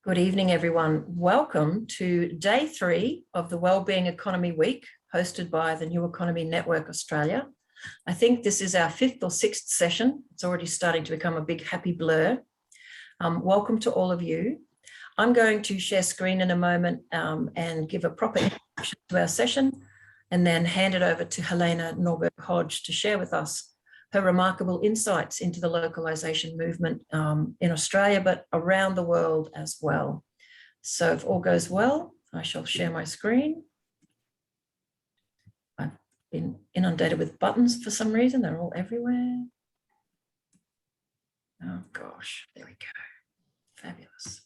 Good evening, everyone. Welcome to day 3 of the Wellbeing Economy Week, hosted by the New Economy Network Australia. I think this is our 5th or 6th session. It's already starting to become a big happy blur. Welcome to all of you. I'm going to share screen in a moment and give a proper introduction to our session, and then hand it over to Helena NORBERG HODGE to share with us her remarkable insights into the localization movement in Australia, but around the world as well. So if all goes well, I shall share my screen. I've been inundated with buttons for some reason. They're all everywhere. Oh gosh, there we go. Fabulous.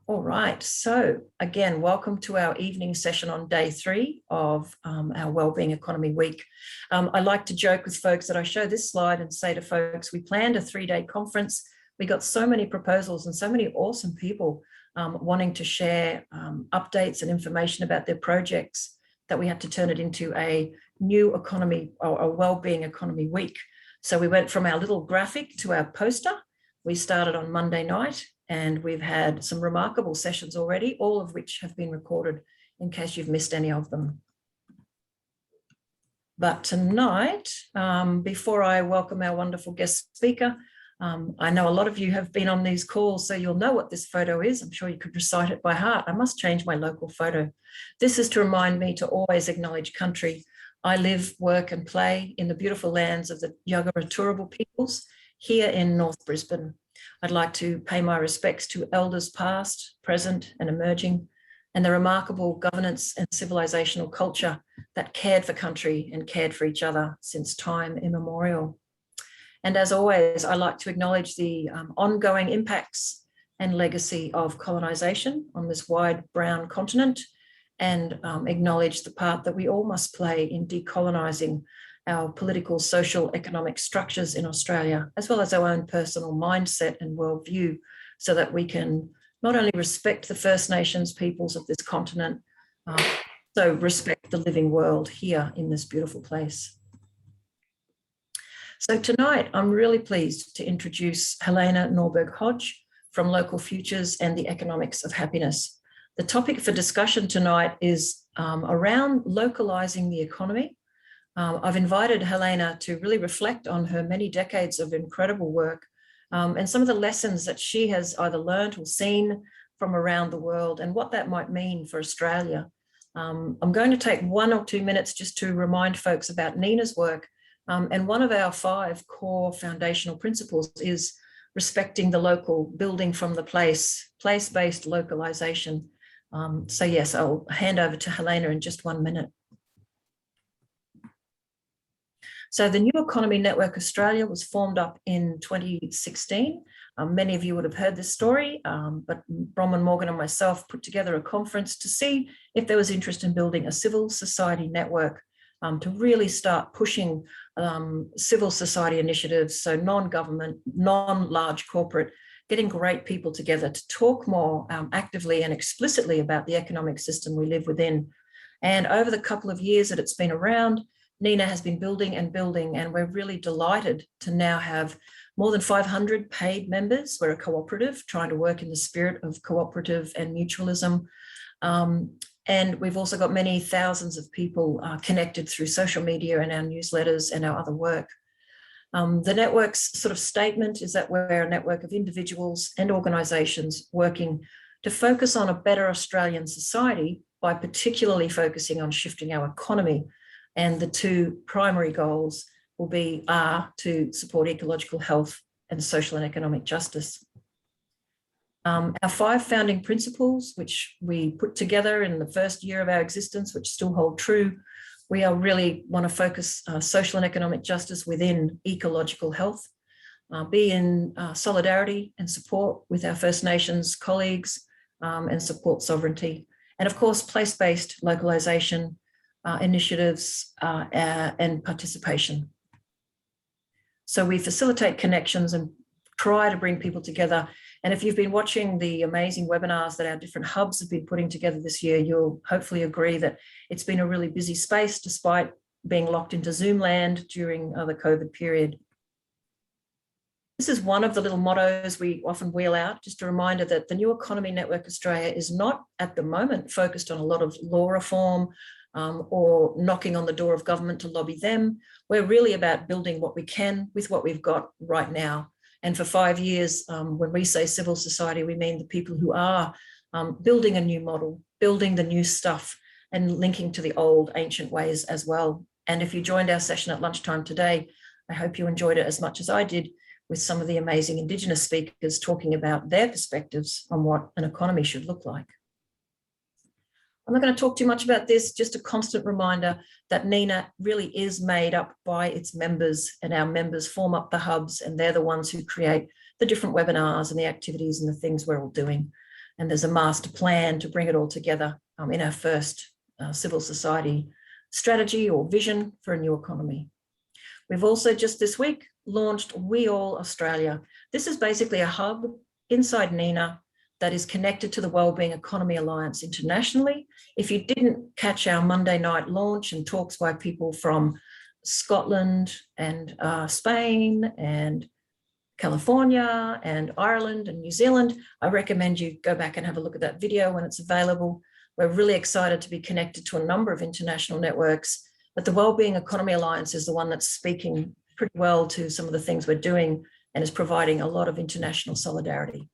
All right, so again, welcome to our evening session on day 3 of our Wellbeing Economy Week. I like to joke with folks that I show this slide and say to folks, we planned a 3-day conference. We got so many proposals and so many awesome people wanting to share updates and information about their projects that we had to turn it into a new economy or a Wellbeing Economy Week. So we went from our little graphic to our poster. We started on Monday night, and we've had some remarkable sessions already, all of which have been recorded in case you've missed any of them. But tonight, before I welcome our wonderful guest speaker, I know a lot of you have been on these calls, so you'll know what this photo is. I'm sure you could recite it by heart. I must change my local photo. This is to remind me to always acknowledge country. I live, work and play in the beautiful lands of the Yagara Turrbal peoples here in North Brisbane. I'd like to pay my respects to elders past, present and emerging, and the remarkable governance and civilizational culture that cared for country and cared for each other since time immemorial. And as always, I like to acknowledge the ongoing impacts and legacy of colonisation on this wide brown continent, and acknowledge the part that we all must play in decolonising our political, social, economic structures in Australia, as well as our own personal mindset and worldview, so that we can not only respect the First Nations peoples of this continent, so respect the living world here in this beautiful place. So tonight, I'm really pleased to introduce Helena NORBERG HODGE from Local Futures and the Economics of Happiness. The topic for discussion tonight is around localizing the economy. I've invited Helena to really reflect on her many decades of incredible work and some of the lessons that she has either learned or seen from around the world and what that might mean for Australia. I'm going to take 1 or 2 minutes just to remind folks about NENA's work. And one of our 5 core foundational principles is respecting the local, building from the place-based localization. So yes, I'll hand over to Helena in just 1 minute. So the New Economy Network Australia was formed up in 2016. Many of you would have heard this story, but Bronwyn Morgan and myself put together a conference to see if there was interest in building a civil society network to really start pushing civil society initiatives, so non-government, non-large corporate, getting great people together to talk more actively and explicitly about the economic system we live within. And over the couple of years that it's been around, NENA has been building and building, and we're really delighted to now have more than 500 paid members. We're a cooperative trying to work in the spirit of cooperative and mutualism. And we've also got many thousands of people connected through social media and our newsletters and our other work. The network's sort of statement is that we're a network of individuals and organisations working to focus on a better Australian society by particularly focusing on shifting our economy. And the 2 primary goals will be to support ecological health and social and economic justice. Our 5 founding principles, which we put together in the first year of our existence, which still hold true, we really want to focus social and economic justice within ecological health, be in solidarity and support with our First Nations colleagues, and support sovereignty. And of course, place-based localization, initiatives and participation. So we facilitate connections and try to bring people together. And if you've been watching the amazing webinars that our different hubs have been putting together this year, you'll hopefully agree that it's been a really busy space despite being locked into Zoom land during the COVID period. This is one of the little mottos we often wheel out, just a reminder that the New Economy Network Australia is not at the moment focused on a lot of law reform or knocking on the door of government to lobby them. We're really about building what we can with what we've got right now. And for 5 years, when we say civil society, we mean the people who are building a new model, building the new stuff and linking to the old ancient ways as well. And if you joined our session at lunchtime today, I hope you enjoyed it as much as I did, with some of the amazing Indigenous speakers talking about their perspectives on what an economy should look like. I'm not going to talk too much about this, just a constant reminder that NENA really is made up by its members, and our members form up the hubs, and they're the ones who create the different webinars and the activities and the things we're all doing. And there's a master plan to bring it all together in our first civil society strategy or vision for a new economy. We've also just this week launched We All Australia. This is basically a hub inside NENA that is connected to the Wellbeing Economy Alliance internationally. If you didn't catch our Monday night launch and talks by people from Scotland and Spain and California and Ireland and New Zealand, I recommend you go back and have a look at that video when it's available. We're really excited to be connected to a number of international networks, but the Wellbeing Economy Alliance is the one that's speaking pretty well to some of the things we're doing and is providing a lot of international solidarity.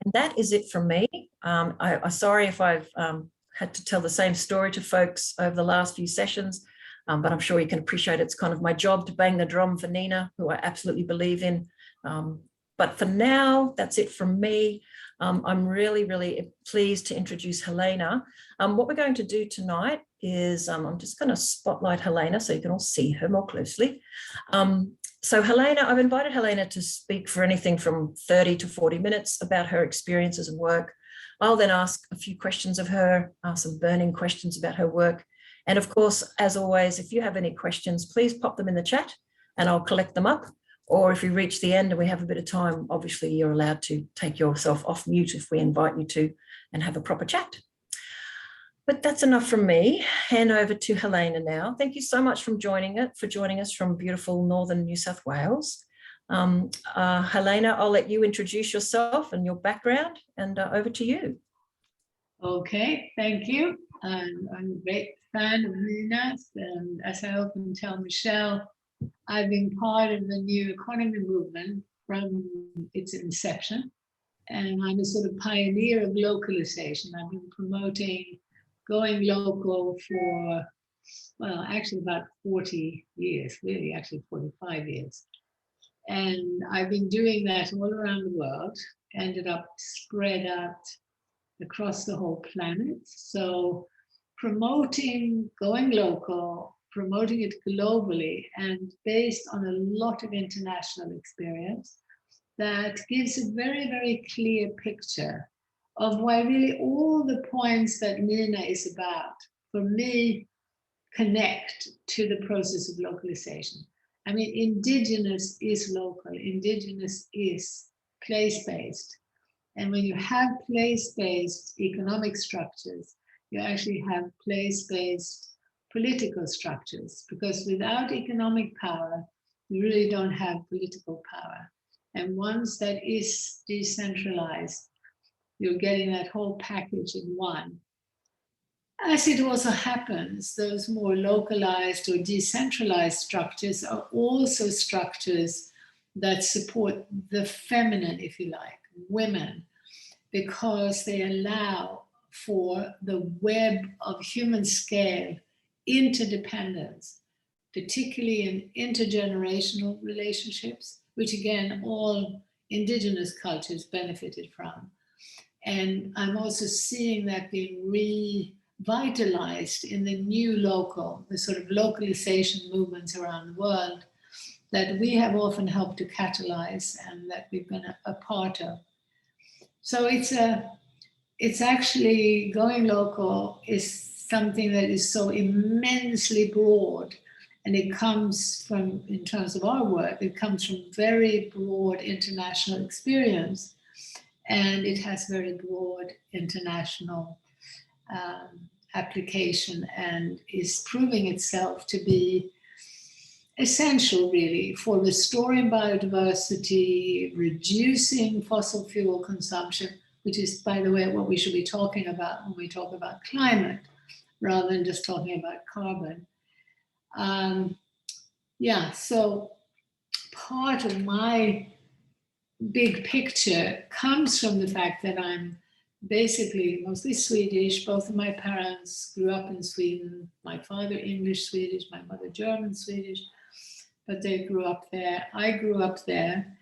And that is it from me. I'm sorry if I've had to tell the same story to folks over the last few sessions, but I'm sure you can appreciate it's kind of my job to bang the drum for NENA, who I absolutely believe in. But for now, that's it from me. I'm really, really pleased to introduce Helena. What we're going to do tonight is I'm just going to spotlight Helena so you can all see her more closely. So Helena, I've invited Helena to speak for anything from 30 to 40 minutes about her experiences and work. I'll then ask a few questions of her, some burning questions about her work. And of course, as always, if you have any questions, please pop them in the chat and I'll collect them up. Or if you reach the end and we have a bit of time, obviously you're allowed to take yourself off mute if we invite you to and have a proper chat. But that's enough from me. Hand over to Helena now. Thank you so much for joining us from beautiful northern New South Wales. Helena, I'll let you introduce yourself and your background, and over to you. Okay, thank you. I'm a great fan of NENA, and as I often tell Michelle, I've been part of the New Economy movement from its inception, and I'm a sort of pioneer of localization. I've been promoting going local for, well, actually about 40 years, really, actually 45 years. And I've been doing that all around the world, ended up spread out across the whole planet. So promoting going local, promoting it globally, and based on a lot of international experience that gives a very, very clear picture of why really all the points that NENA is about, for me, connect to the process of localization. I mean, Indigenous is local, Indigenous is place-based. And when you have place-based economic structures, you actually have place-based political structures, because without economic power, you really don't have political power. And once that is decentralized, you're getting that whole package in one. As it also happens, those more localized or decentralized structures are also structures that support the feminine, if you like, women, because they allow for the web of human scale interdependence, particularly in intergenerational relationships, which again, all Indigenous cultures benefited from. And I'm also seeing that being revitalized in the new local, the sort of localization movements around the world that we have often helped to catalyze and that we've been a part of. So it's actually going local is something that is so immensely broad, and it comes from, in terms of our work, it comes from very broad international experience, and it has very broad international application, and is proving itself to be essential really for restoring biodiversity, reducing fossil fuel consumption, which is, by the way, what we should be talking about when we talk about climate, rather than just talking about carbon. Yeah, so part of my big picture comes from the fact that I'm basically mostly Swedish. Both of my parents grew up in Sweden. My father English Swedish, my mother German Swedish, but they grew up there. I grew up there,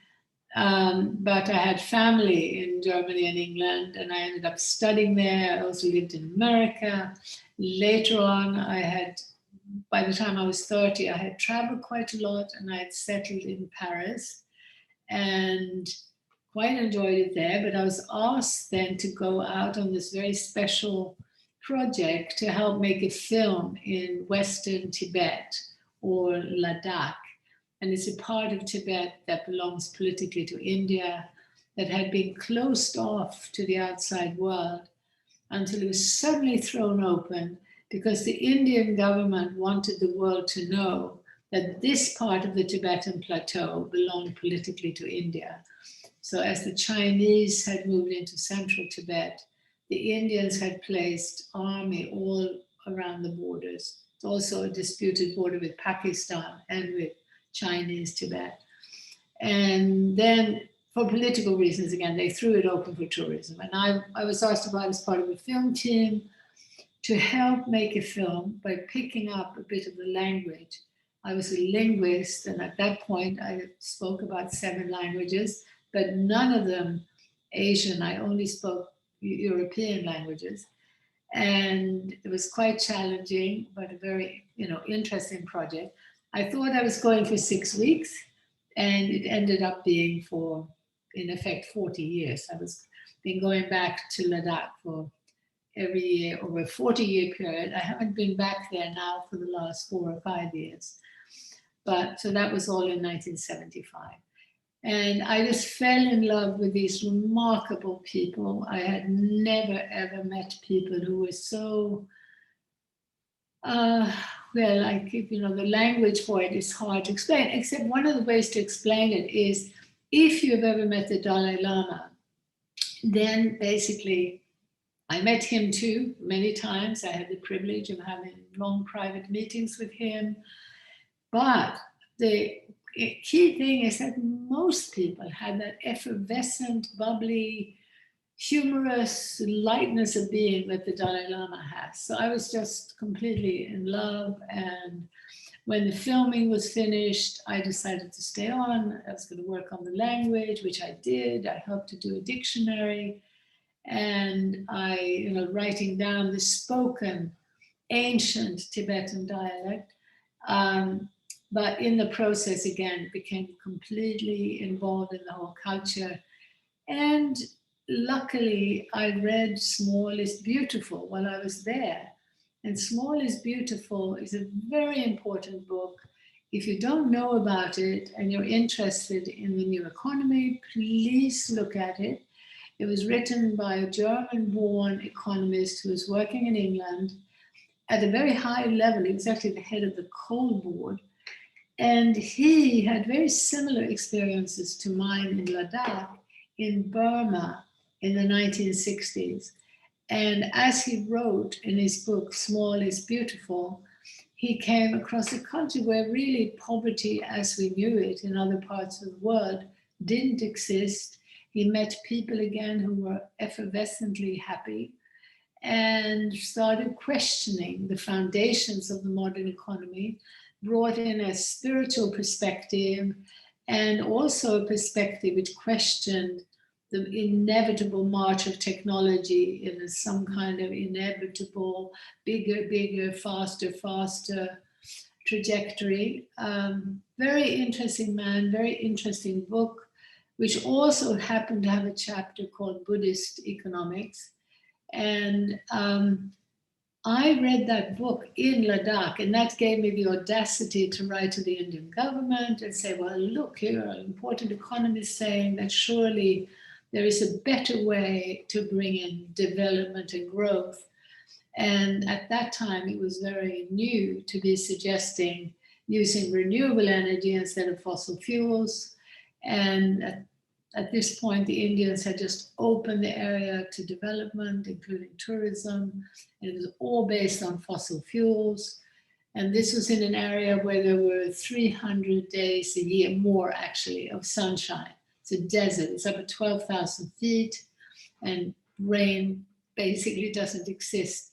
but I had family in Germany and England, and I ended up studying there. I also lived in America. Later on, by the time I was 30, I had traveled quite a lot, and I had settled in Paris and quite enjoyed it there. But I was asked then to go out on this very special project to help make a film in Western Tibet, or Ladakh. And it's a part of Tibet that belongs politically to India, that had been closed off to the outside world until it was suddenly thrown open, because the Indian government wanted the world to know that this part of the Tibetan plateau belonged politically to India. So as the Chinese had moved into central Tibet, the Indians had placed army all around the borders. It's also a disputed border with Pakistan and with Chinese Tibet. And then for political reasons, again, they threw it open for tourism. And I was asked about as part of a film team to help make a film by picking up a bit of the language. I was a linguist, and at that point I spoke about 7 languages, but none of them Asian. I only spoke European languages. And it was quite challenging, but a very, interesting project. I thought I was going for 6 weeks, and it ended up being for, in effect, 40 years. I was been going back to Ladakh for every year over a 40-year period. I haven't been back there now for the last 4 or 5 years. But so that was all in 1975. And I just fell in love with these remarkable people. I had never, ever met people who were so, the language for it is hard to explain, except one of the ways to explain it is, if you've ever met the Dalai Lama, then basically, I met him too, many times. I had the privilege of having long private meetings with him. But the key thing is that most people had that effervescent, bubbly, humorous lightness of being that the Dalai Lama has. So I was just completely in love. And when the filming was finished, I decided to stay on. I was going to work on the language, which I did. I helped to do a dictionary. And I, writing down the spoken ancient Tibetan dialect. But in the process, again, became completely involved in the whole culture. And luckily, I read Small is Beautiful while I was there. And Small is Beautiful is a very important book. If you don't know about it and you're interested in the new economy, please look at it. It was written by a German-born economist who was working in England at a very high level. He was actually the head of the Coal Board. And he had very similar experiences to mine in Ladakh, in Burma in the 1960s. And as he wrote in his book, Small is Beautiful, he came across a country where really poverty as we knew it in other parts of the world didn't exist. He met people again who were effervescently happy and started questioning the foundations of the modern economy, brought in a spiritual perspective and also a perspective which questioned the inevitable march of technology in some kind of inevitable, bigger, faster trajectory. Very interesting man, very interesting book, which also happened to have a chapter called Buddhist Economics. And I read that book in Ladakh, and that gave me the audacity to write to the Indian government and say, well, look, here are important economists saying that surely there is a better way to bring in development and growth. And at that time, it was very new to be suggesting using renewable energy instead of fossil fuels. And at this point, the Indians had just opened the area to development, including tourism, and it was all based on fossil fuels. And this was in an area where there were 300 days a year, more actually, of sunshine. It's a desert, it's up at 12,000 feet, and rain basically doesn't exist.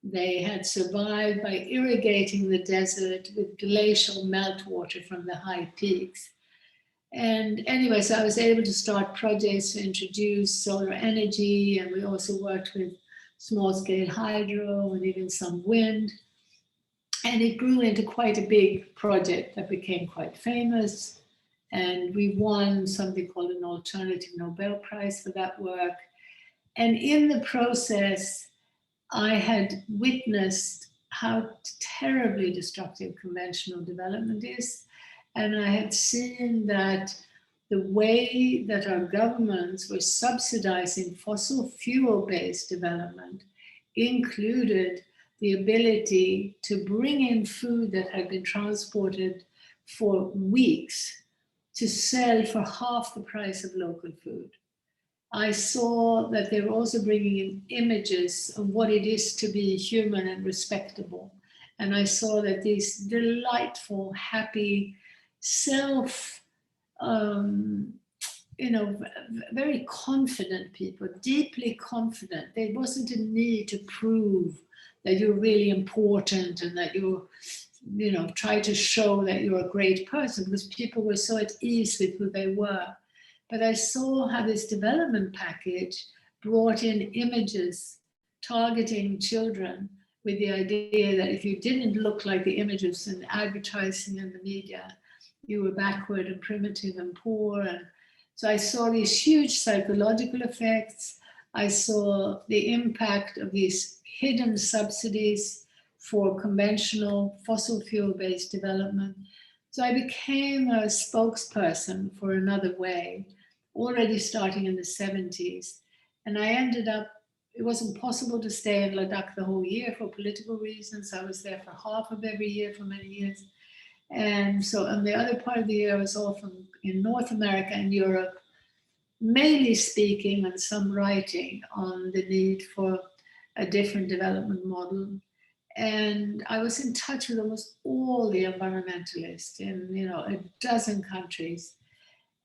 They had survived by irrigating the desert with glacial meltwater from the high peaks. And anyway, so I was able to start projects to introduce solar energy, and we also worked with small-scale hydro and even some wind. And it grew into quite a big project that became quite famous. And we won something called an alternative Nobel Prize for that work. And in the process, I had witnessed how terribly destructive conventional development is. And I had seen that the way that our governments were subsidizing fossil fuel-based development included the ability to bring in food that had been transported for weeks to sell for half the price of local food. I saw that they were also bringing in images of what it is to be human and respectable. And I saw that these delightful, happy, very confident people, deeply confident. There wasn't a need to prove that you're really important and that you try to show that you're a great person, because people were so at ease with who they were. But I saw how this development package brought in images targeting children with the idea that if you didn't look like the images in advertising and the media, you were backward and primitive and poor. And so I saw these huge psychological effects. I saw the impact of these hidden subsidies for conventional fossil fuel-based development. So I became a spokesperson for Another Way, already starting in the 70s. And I ended up, it wasn't possible to stay in Ladakh the whole year for political reasons. I was there for half of every year for many years. And so on the other part of the year, I was often in North America and Europe, mainly speaking and some writing on the need for a different development model. And I was in touch with almost all the environmentalists in a dozen countries.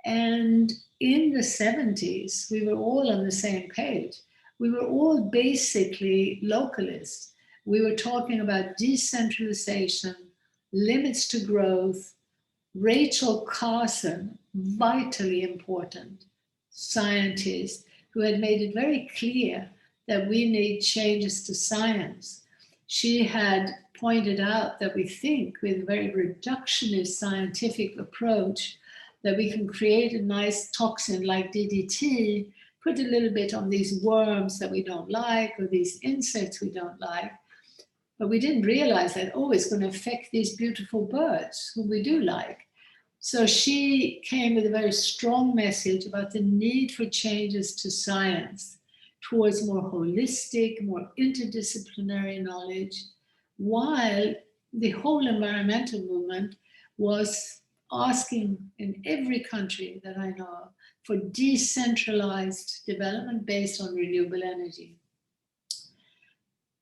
And in the 70s, we were all on the same page. We were all basically localists. We were talking about decentralization, limits to growth. Rachel Carson, vitally important scientist, who had made it very clear that we need changes to science. She had pointed out that we think with a very reductionist scientific approach that we can create a nice toxin like DDT, put a little bit on these worms that we don't like or these insects we don't like. But we didn't realize that, it's going to affect these beautiful birds who we do like. So she came with a very strong message about the need for changes to science towards more holistic, more interdisciplinary knowledge, while the whole environmental movement was asking in every country that I know of for decentralized development based on renewable energy.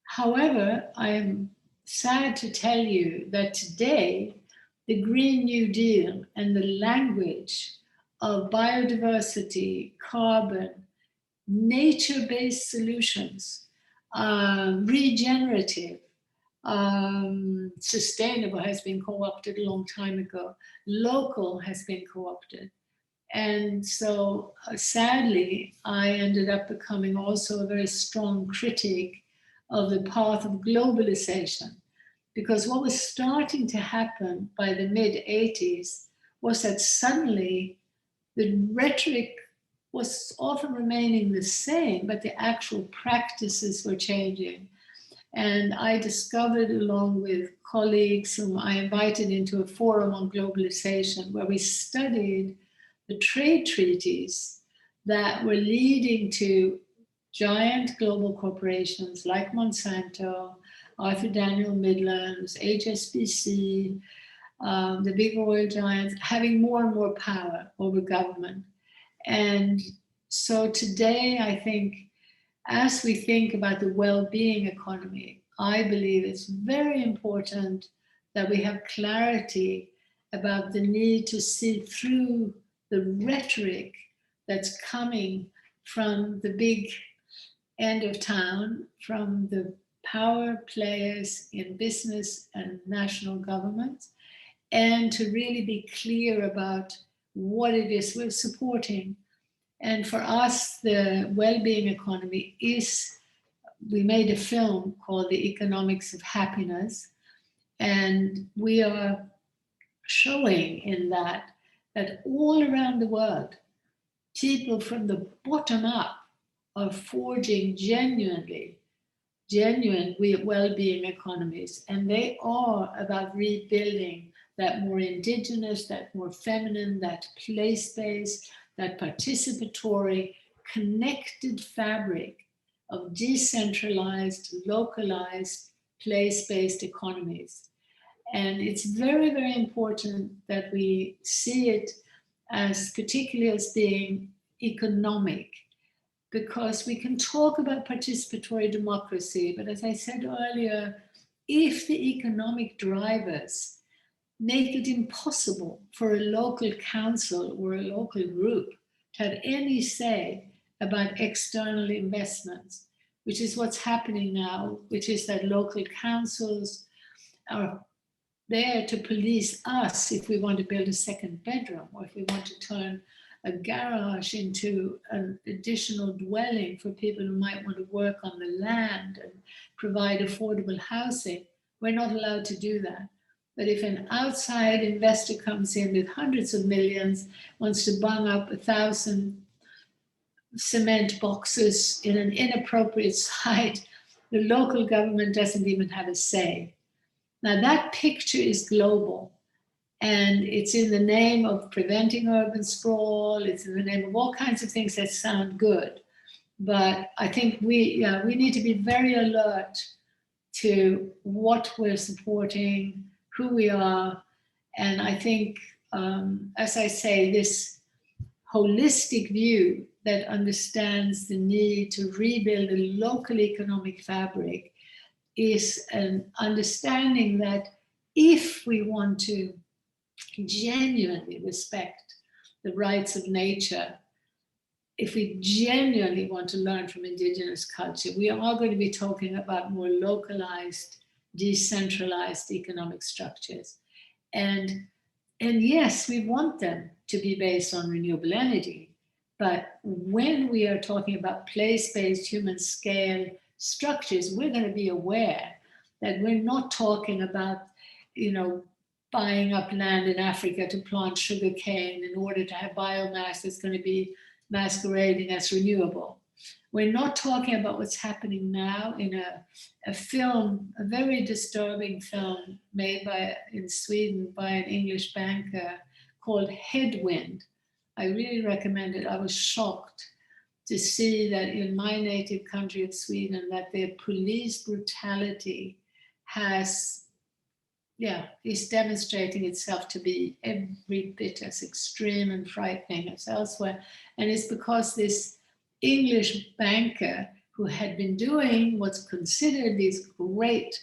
However, I am sad to tell you that today, the Green New Deal and the language of biodiversity, carbon, nature-based solutions, regenerative, sustainable has been co-opted a long time ago. Local has been co-opted. And so sadly, I ended up becoming also a very strong critic of the path of globalization, because what was starting to happen by the mid-80s was that suddenly the rhetoric was often remaining the same, but the actual practices were changing. And I discovered, along with colleagues whom I invited into a forum on globalization, where we studied the trade treaties that were leading to giant global corporations like Monsanto, Arthur Daniel Midlands, HSBC, the big oil giants, having more and more power over government. And so today, I think, as we think about the well-being economy, I believe it's very important that we have clarity about the need to see through the rhetoric that's coming from the big end of town, from the power players in business and national governments, and to really be clear about what it is we're supporting. And for us, the well-being economy is, we made a film called The Economics of Happiness, and we are showing in that all around the world, people from the bottom up are forging genuine well-being economies, and they are about rebuilding that more indigenous, that more feminine, that place-based, that participatory, connected fabric of decentralized, localized, place-based economies. And it's very, very important that we see it as particularly as being economic, because we can talk about participatory democracy, but as I said earlier, if the economic drivers make it impossible for a local council or a local group to have any say about external investments, which is what's happening now, which is that local councils are there to police us if we want to build a second bedroom, or if we want to turn a garage into an additional dwelling for people who might want to work on the land and provide affordable housing. We're not allowed to do that. But if an outside investor comes in with hundreds of millions, wants to bung up 1,000 cement boxes in an inappropriate site, the local government doesn't even have a say. Now that picture is global, and it's in the name of preventing urban sprawl. It's in the name of all kinds of things that sound good. But I think we need to be very alert to what we're supporting, who we are. And I think, as I say, this holistic view that understands the need to rebuild a local economic fabric is an understanding that if we want to genuinely respect the rights of nature, if we genuinely want to learn from indigenous culture, we are going to be talking about more localized, decentralized economic structures. And yes, we want them to be based on renewable energy. But when we are talking about place-based human scale structures, we're going to be aware that we're not talking about, buying up land in Africa to plant sugarcane in order to have biomass that's going to be masquerading as renewable. We're not talking about what's happening now in a film, a very disturbing film made in Sweden by an English banker called Headwind. I really recommend it. I was shocked to see that in my native country of Sweden, that their police brutality is demonstrating itself to be every bit as extreme and frightening as elsewhere. And it's because this English banker who had been doing what's considered these great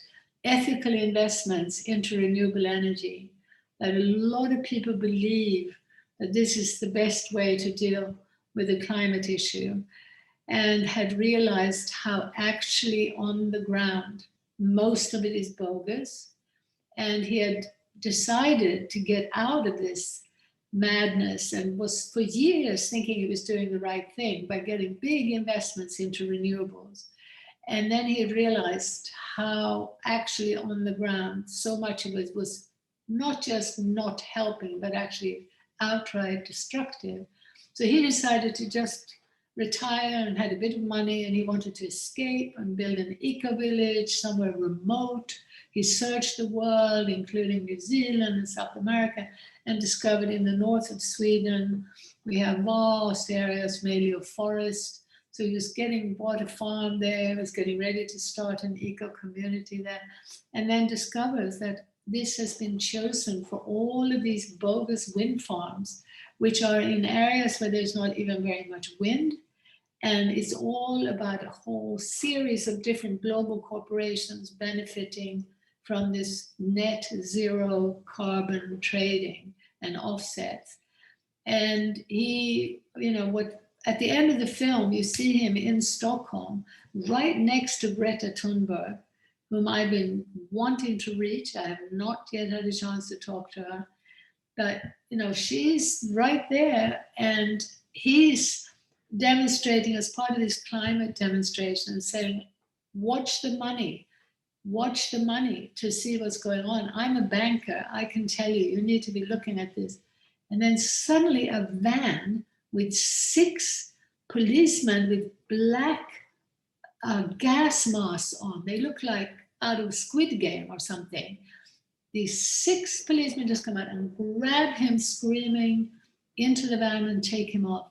ethical investments into renewable energy, that a lot of people believe that this is the best way to deal with the climate issue, and had realized how actually on the ground, most of it is bogus. And he had decided to get out of this madness and was for years thinking he was doing the right thing by getting big investments into renewables. And then he realized how actually on the ground, so much of it was not just not helping, but actually outright destructive. So he decided to just retire and had a bit of money, and he wanted to escape and build an eco-village somewhere remote. He searched the world, including New Zealand and South America, and discovered in the north of Sweden, we have vast areas, mainly of forest. So he was bought a farm there, was getting ready to start an eco-community there, and then discovers that this has been chosen for all of these bogus wind farms, which are in areas where there's not even very much wind. And it's all about a whole series of different global corporations benefiting from this net zero carbon trading and offsets. And he, at the end of the film, you see him in Stockholm, right next to Greta Thunberg, whom I've been wanting to reach. I have not yet had a chance to talk to her, but she's right there, and he's demonstrating as part of this climate demonstration, saying, watch the money to see what's going on. I'm a banker. I can tell you, you need to be looking at this. And then suddenly a van with 6 policemen with black gas masks on. They look like out of Squid Game or something. These 6 policemen just come out and grab him screaming into the van and take him off.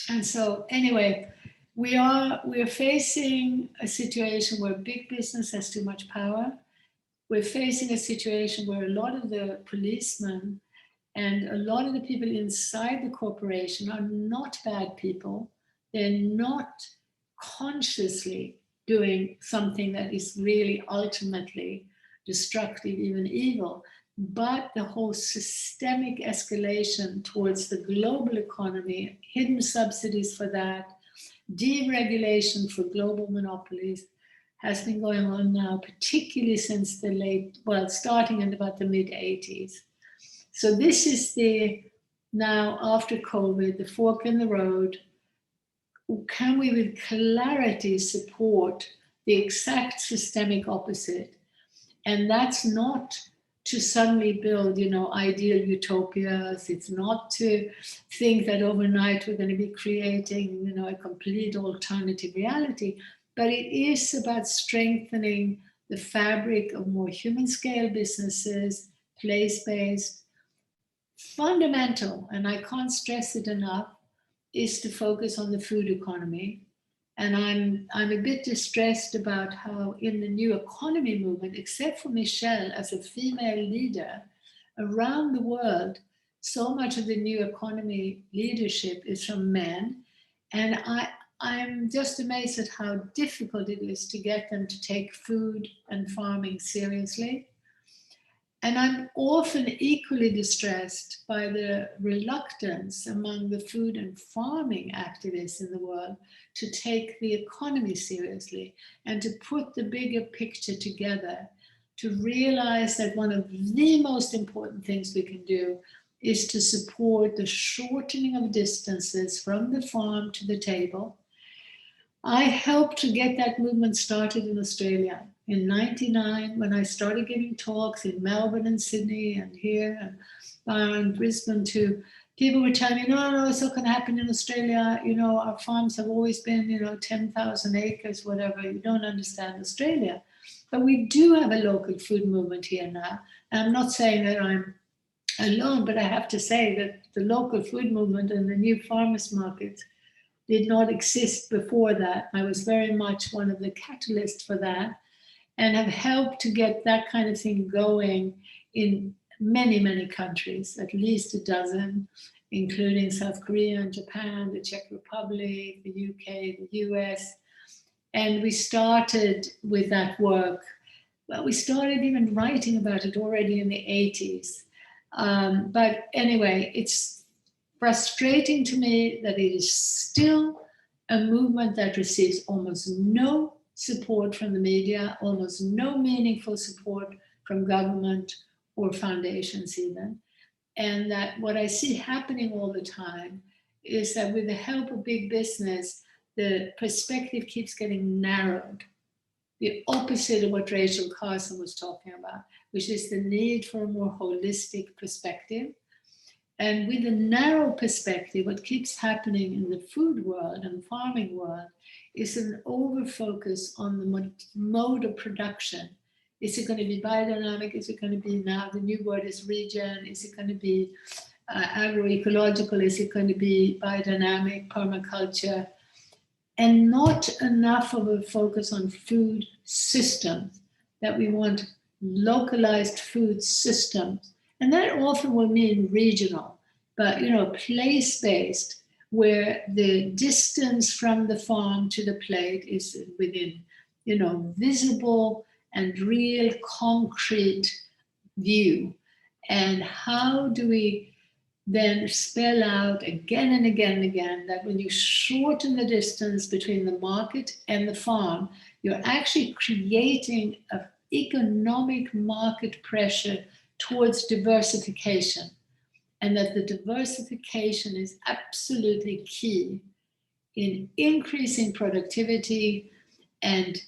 And so anyway, we're facing a situation where big business has too much power. We're facing a situation where a lot of the policemen and a lot of the people inside the corporation are not bad people. They're not consciously doing something that is really ultimately destructive, even evil. But the whole systemic escalation towards the global economy, hidden subsidies for that, deregulation for global monopolies has been going on now, particularly since starting in about the mid-80s. So this is now after COVID, the fork in the road. Can we with clarity support the exact systemic opposite? And that's not to suddenly build, ideal utopias. It's not to think that overnight we're going to be creating, a complete alternative reality, but it is about strengthening the fabric of more human scale businesses, place-based. Fundamental, and I can't stress it enough, is to focus on the food economy. And I'm a bit distressed about how in the new economy movement, except for Michelle as a female leader, around the world, so much of the new economy leadership is from men. And I'm just amazed at how difficult it is to get them to take food and farming seriously. And I'm often equally distressed by the reluctance among the food and farming activists in the world to take the economy seriously and to put the bigger picture together, to realize that one of the most important things we can do is to support the shortening of distances from the farm to the table. I helped to get that movement started in Australia. In '99, when I started giving talks in Melbourne and Sydney and here and Brisbane, to people were telling me, no, it's not going to happen in Australia. Our farms have always been, 10,000 acres, whatever. You don't understand Australia. But we do have a local food movement here now. And I'm not saying that I'm alone, but I have to say that the local food movement and the new farmers markets did not exist before that. I was very much one of the catalysts for that, and have helped to get that kind of thing going in many, many countries, at least a dozen, including South Korea and Japan, the Czech Republic, the UK, the US. And we started with that work. Well, we started even writing about it already in the 80s. But anyway, it's frustrating to me that it is still a movement that receives almost no support from the media, almost no meaningful support from government or foundations even. And that what I see happening all the time is that with the help of big business, the perspective keeps getting narrowed. The opposite of what Rachel Carson was talking about, which is the need for a more holistic perspective. And with a narrow perspective, what keeps happening in the food world and farming world is an over-focus on the mode of production. Is it going to be biodynamic? Is it going to be, now the new word is regen? Is it going to be agroecological? Is it going to be biodynamic, permaculture? And not enough of a focus on food systems, that we want localized food systems. And that often will mean regional, but place-based, where the distance from the farm to the plate is within, visible and real concrete view. And how do we then spell out again and again and again that when you shorten the distance between the market and the farm, you're actually creating an economic market pressure towards diversification, and that the diversification is absolutely key in increasing productivity and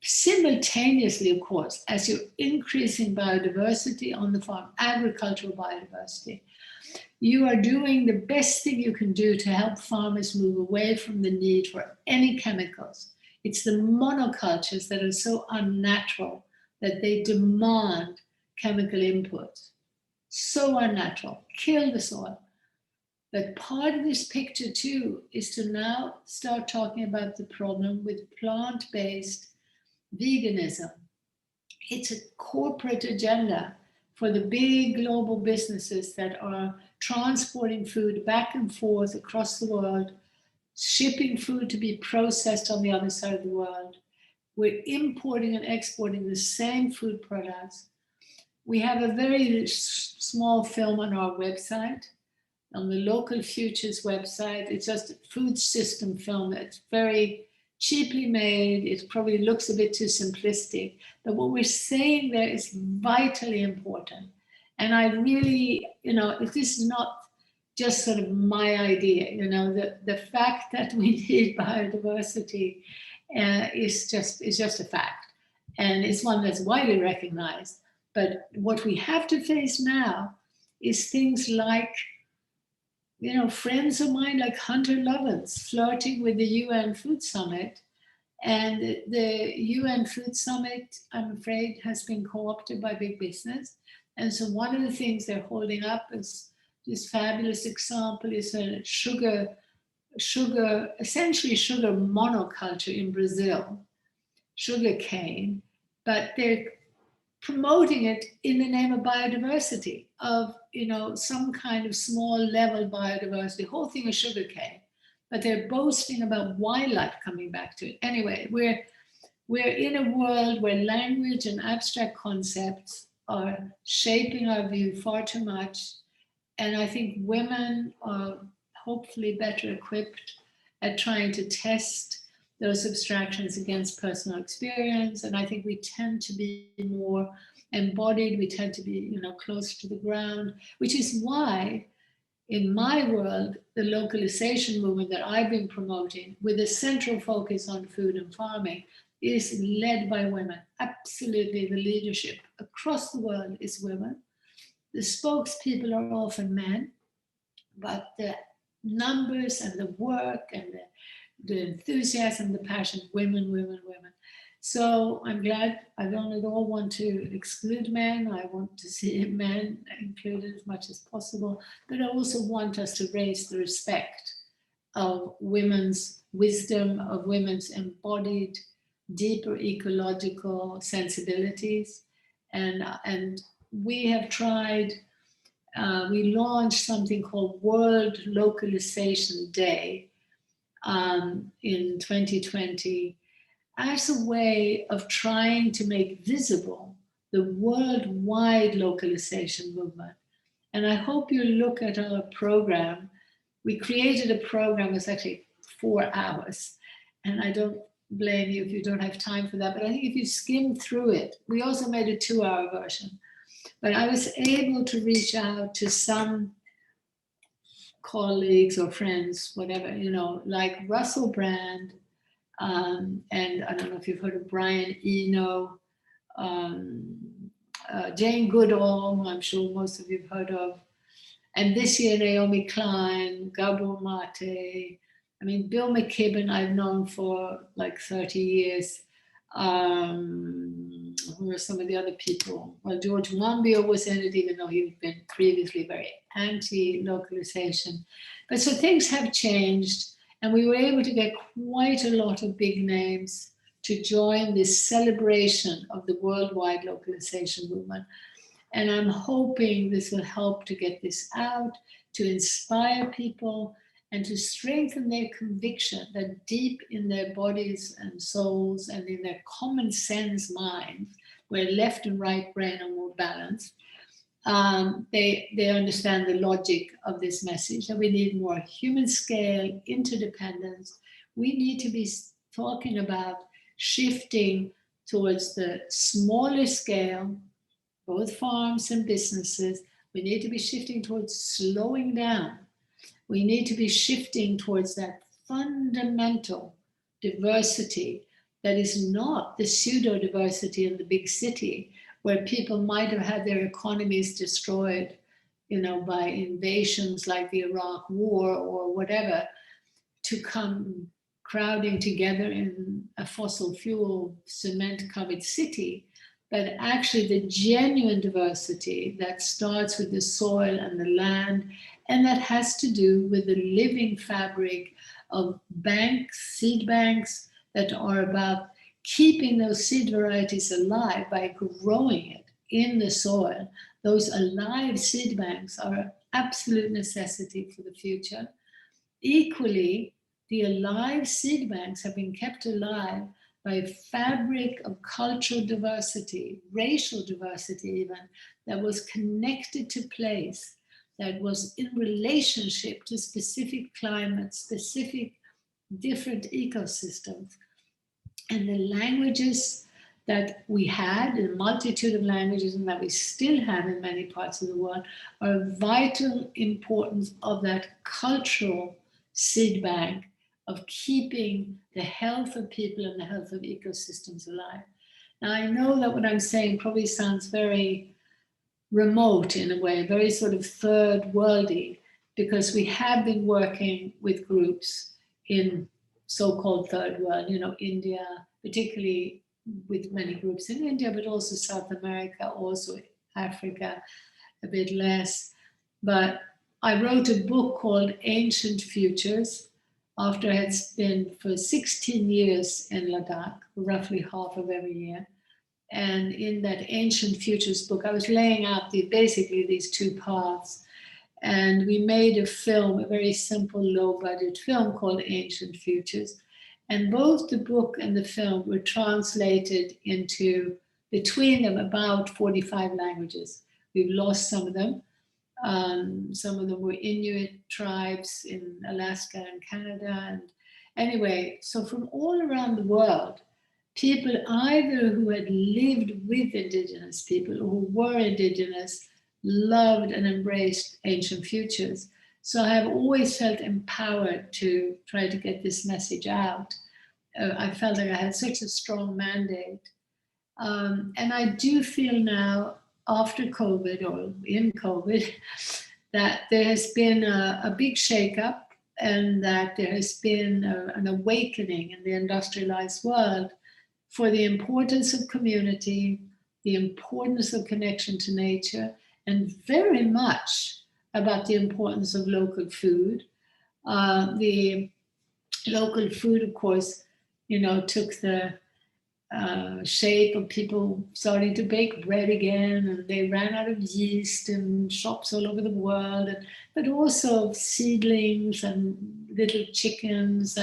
simultaneously, of course, as you're increasing biodiversity on the farm, agricultural biodiversity, you are doing the best thing you can do to help farmers move away from the need for any chemicals. It's the monocultures that are so unnatural that they demand chemical inputs. So unnatural, kill the soil. But part of this picture too is to now start talking about the problem with plant-based veganism. It's a corporate agenda for the big global businesses that are transporting food back and forth across the world, shipping food to be processed on the other side of the world. We're importing and exporting the same food products. We have a very small film on our website, on the Local Futures website. It's just a food system film that's very cheaply made. It probably looks a bit too simplistic, but what we're saying there is vitally important. And I really, this is not just sort of my idea, the fact that we need biodiversity is just a fact. And it's one that's widely recognized. But what we have to face now is things like, friends of mine like Hunter Lovins flirting with the UN Food Summit. And the UN Food Summit, I'm afraid, has been co-opted by big business. And so one of the things they're holding up is this fabulous example is a essentially sugar monoculture in Brazil, sugar cane, but they're promoting it in the name of biodiversity, of some kind of small level biodiversity. The whole thing is sugarcane, but they're boasting about wildlife coming back to it. Anyway, we're in a world where language and abstract concepts are shaping our view far too much, and I think women are hopefully better equipped at trying to test those abstractions against personal experience. And I think we tend to be more embodied, we tend to be, closer to the ground, which is why in my world, the localization movement that I've been promoting with a central focus on food and farming is led by women. Absolutely, the leadership across the world is women. The spokespeople are often men, but the numbers and the work and the enthusiasm, the passion, women. So I'm glad. I don't at all want to exclude men. I want to see men included as much as possible, but I also want us to raise the respect of women's wisdom, of women's embodied, deeper ecological sensibilities. And we have tried, we launched something called World Localization Day in 2020 as a way of trying to make visible the worldwide localization movement. And I hope you look at our program. We created a program that's actually 4 hours, and I don't blame you if you don't have time for that, but I think if you skim through it, we also made a 2-hour version. But I was able to reach out to some colleagues or friends, whatever, like Russell Brand, and I don't know if you've heard of Brian Eno, Jane Goodall, who I'm sure most of you have heard of, and this year Naomi Klein, Gabor Mate. I mean, Bill McKibben I've known for like 30 years. Who are some of the other people? Well, George Monbiot was in it, even though he'd been previously very anti-localization. But so things have changed, and we were able to get quite a lot of big names to join this celebration of the worldwide localization movement. And I'm hoping this will help to get this out, to inspire people, and to strengthen their conviction that deep in their bodies and souls and in their common sense minds, where left and right brain are more balanced, they understand the logic of this message, that we need more human scale, interdependence. We need to be talking about shifting towards the smaller scale, both farms and businesses. We need to be shifting towards slowing down. We need to be shifting towards that fundamental diversity that is not the pseudo diversity in the big city, where people might have had their economies destroyed, by invasions like the Iraq War or whatever, to come crowding together in a fossil fuel cement covered city. But actually the genuine diversity that starts with the soil and the land, and that has to do with the living fabric of banks, seed banks, that are about keeping those seed varieties alive by growing it in the soil. Those alive seed banks are an absolute necessity for the future. Equally, the alive seed banks have been kept alive by a fabric of cultural diversity, racial diversity even, that was connected to place, that was in relationship to specific climates, specific different ecosystems. And the languages that we had, a multitude of languages, and that we still have in many parts of the world, are of vital importance of that cultural seed bank of keeping the health of people and the health of ecosystems alive. Now, I know that what I'm saying probably sounds very remote in a way, very sort of third worldy, because we have been working with groups in so-called third world, India, particularly with many groups in India, but also South America, also Africa, a bit less. But I wrote a book called Ancient Futures after I had been for 16 years in Ladakh, roughly half of every year. And in that Ancient Futures book, I was laying out basically these two paths. And we made a film, a very simple, low-budget film called Ancient Futures. And both the book and the film were translated into, between them, about 45 languages. We've lost some of them. Some of them were Inuit tribes in Alaska and Canada. And anyway, so from all around the world, people either who had lived with Indigenous people or who were Indigenous loved and embraced Ancient Futures. So I have always felt empowered to try to get this message out. I felt like I had such a strong mandate. And I do feel now, after COVID or in COVID, that there has been a big shakeup, and that there has been an awakening in the industrialized world for the importance of community, the importance of connection to nature, and very much about the importance of local food. The local food, of course, took the shape of people starting to bake bread again, and they ran out of yeast in shops all over the world, but also seedlings and little chickens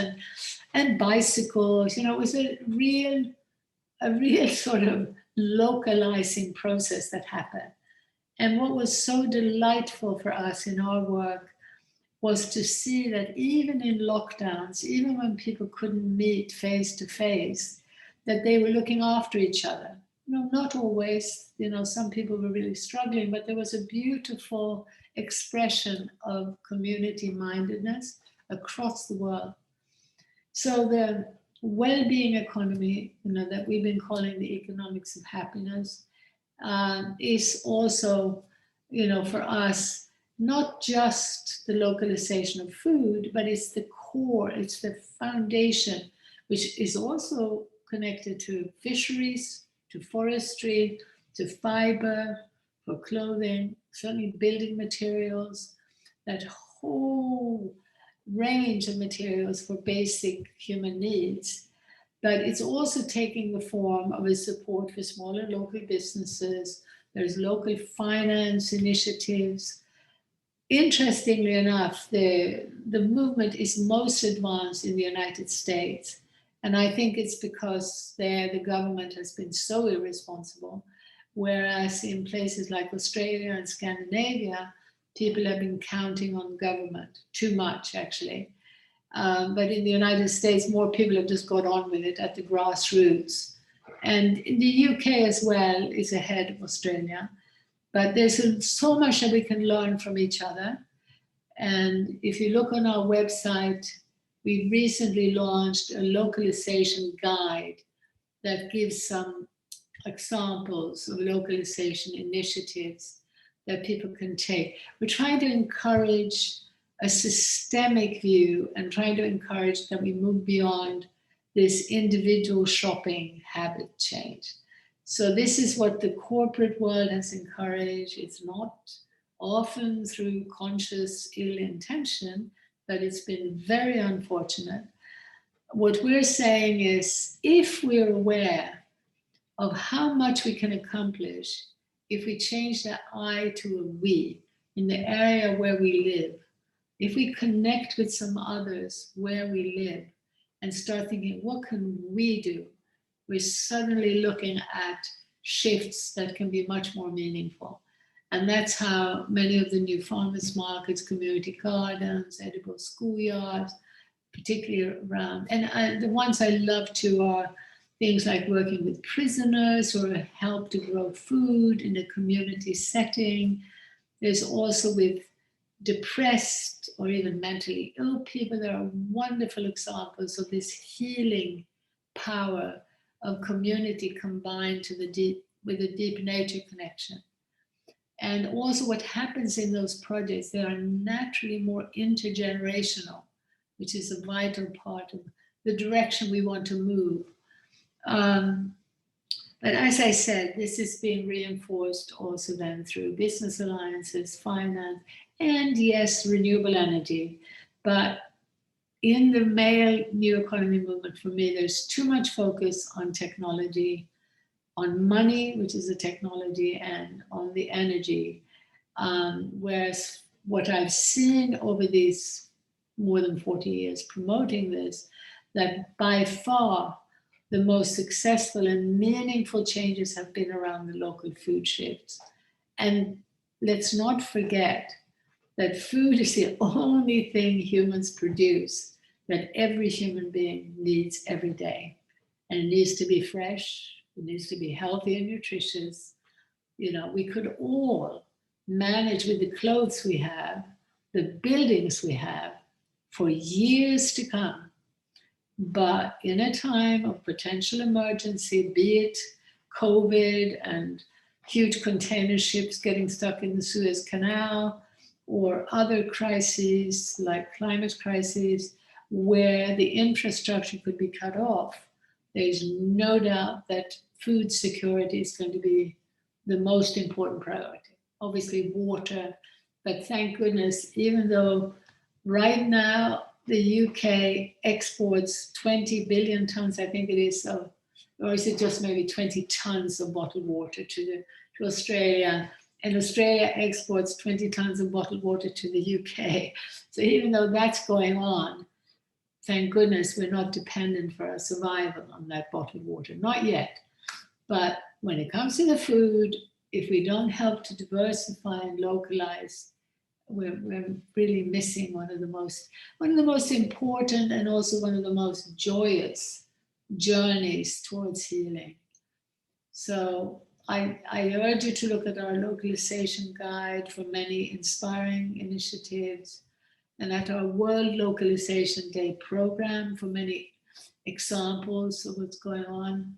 and bicycles. It was a real sort of localizing process that happened. And what was so delightful for us in our work was to see that even in lockdowns, even when people couldn't meet face to face, that they were looking after each other. Not always, some people were really struggling, but there was a beautiful expression of community mindedness across the world. So the well-being economy, that we've been calling the economics of happiness, is also, for us, not just the localization of food, but it's the core, it's the foundation, which is also connected to fisheries, to forestry, to fiber, for clothing, certainly building materials, that whole range of materials for basic human needs But it's also taking the form of a support for smaller local businesses. There's local finance initiatives. Interestingly enough, the movement is most advanced in the United States. And I think it's because there the government has been so irresponsible. Whereas in places like Australia and Scandinavia, people have been counting on government too much, actually. But in the United States, more people have just got on with it at the grassroots. And in the UK as well is ahead of Australia. But there's so much that we can learn from each other. And if you look on our website, we recently launched a localization guide that gives some examples of localization initiatives that people can take. We're trying to encourage a systemic view and trying to encourage that we move beyond this individual shopping habit change. So this is what the corporate world has encouraged. It's not often through conscious ill intention, but it's been very unfortunate. What we're saying is, if we're aware of how much we can accomplish if we change the I to a we in the area where we live, if we connect with some others where we live and start thinking, what can we do? We're suddenly looking at shifts that can be much more meaningful. And that's how many of the new farmers markets, community gardens, edible schoolyards, particularly around, and the ones I love too are things like working with prisoners or help to grow food in a community setting. There's also with depressed or even mentally ill people, there are wonderful examples of this healing power of community combined to the deep, with a deep nature connection. And also what happens in those projects, they are naturally more intergenerational, which is a vital part of the direction we want to move. But as I said, this is being reinforced also then through business alliances, finance, and yes, renewable energy. But in the male new economy movement, for me, there's too much focus on technology, on money, which is a technology, and on the energy. Whereas what I've seen over these more than 40 years promoting this, that by far the most successful and meaningful changes have been around the local food shifts. And let's not forget that food is the only thing humans produce that every human being needs every day. And it needs to be fresh, it needs to be healthy and nutritious. You know, we could all manage with the clothes we have, the buildings we have for years to come. But in a time of potential emergency, be it COVID and huge container ships getting stuck in the Suez Canal, or other crises like climate crises, where the infrastructure could be cut off, there's no doubt that food security is going to be the most important priority. Obviously water, but thank goodness, even though right now the UK exports 20 billion tons, I think it is, or is it just maybe 20 tons of bottled water to Australia, and Australia exports 20 tons of bottled water to the UK. So even though that's going on, thank goodness we're not dependent for our survival on that bottled water, not yet. But when it comes to the food, if we don't help to diversify and localize, we're really missing one of the most important and also one of the most joyous journeys towards healing. So I urge you to look at our localization guide for many inspiring initiatives, and at our World Localization Day program for many examples of what's going on.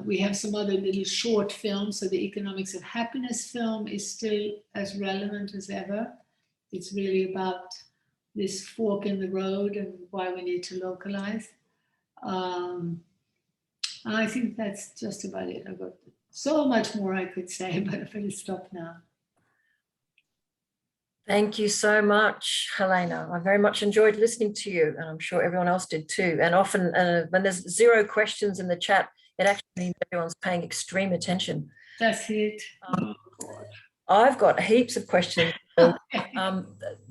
We have some other little short films. So the Economics of Happiness film is still as relevant as ever. It's really about this fork in the road and why we need to localize. I think that's just about it. I've got so much more I could say, but I'm going to stop now. Thank you so much, Helena. I very much enjoyed listening to you, and I'm sure everyone else did too. And often when there's 0 questions in the chat, it actually means everyone's paying extreme attention. That's it. I've got heaps of questions. So,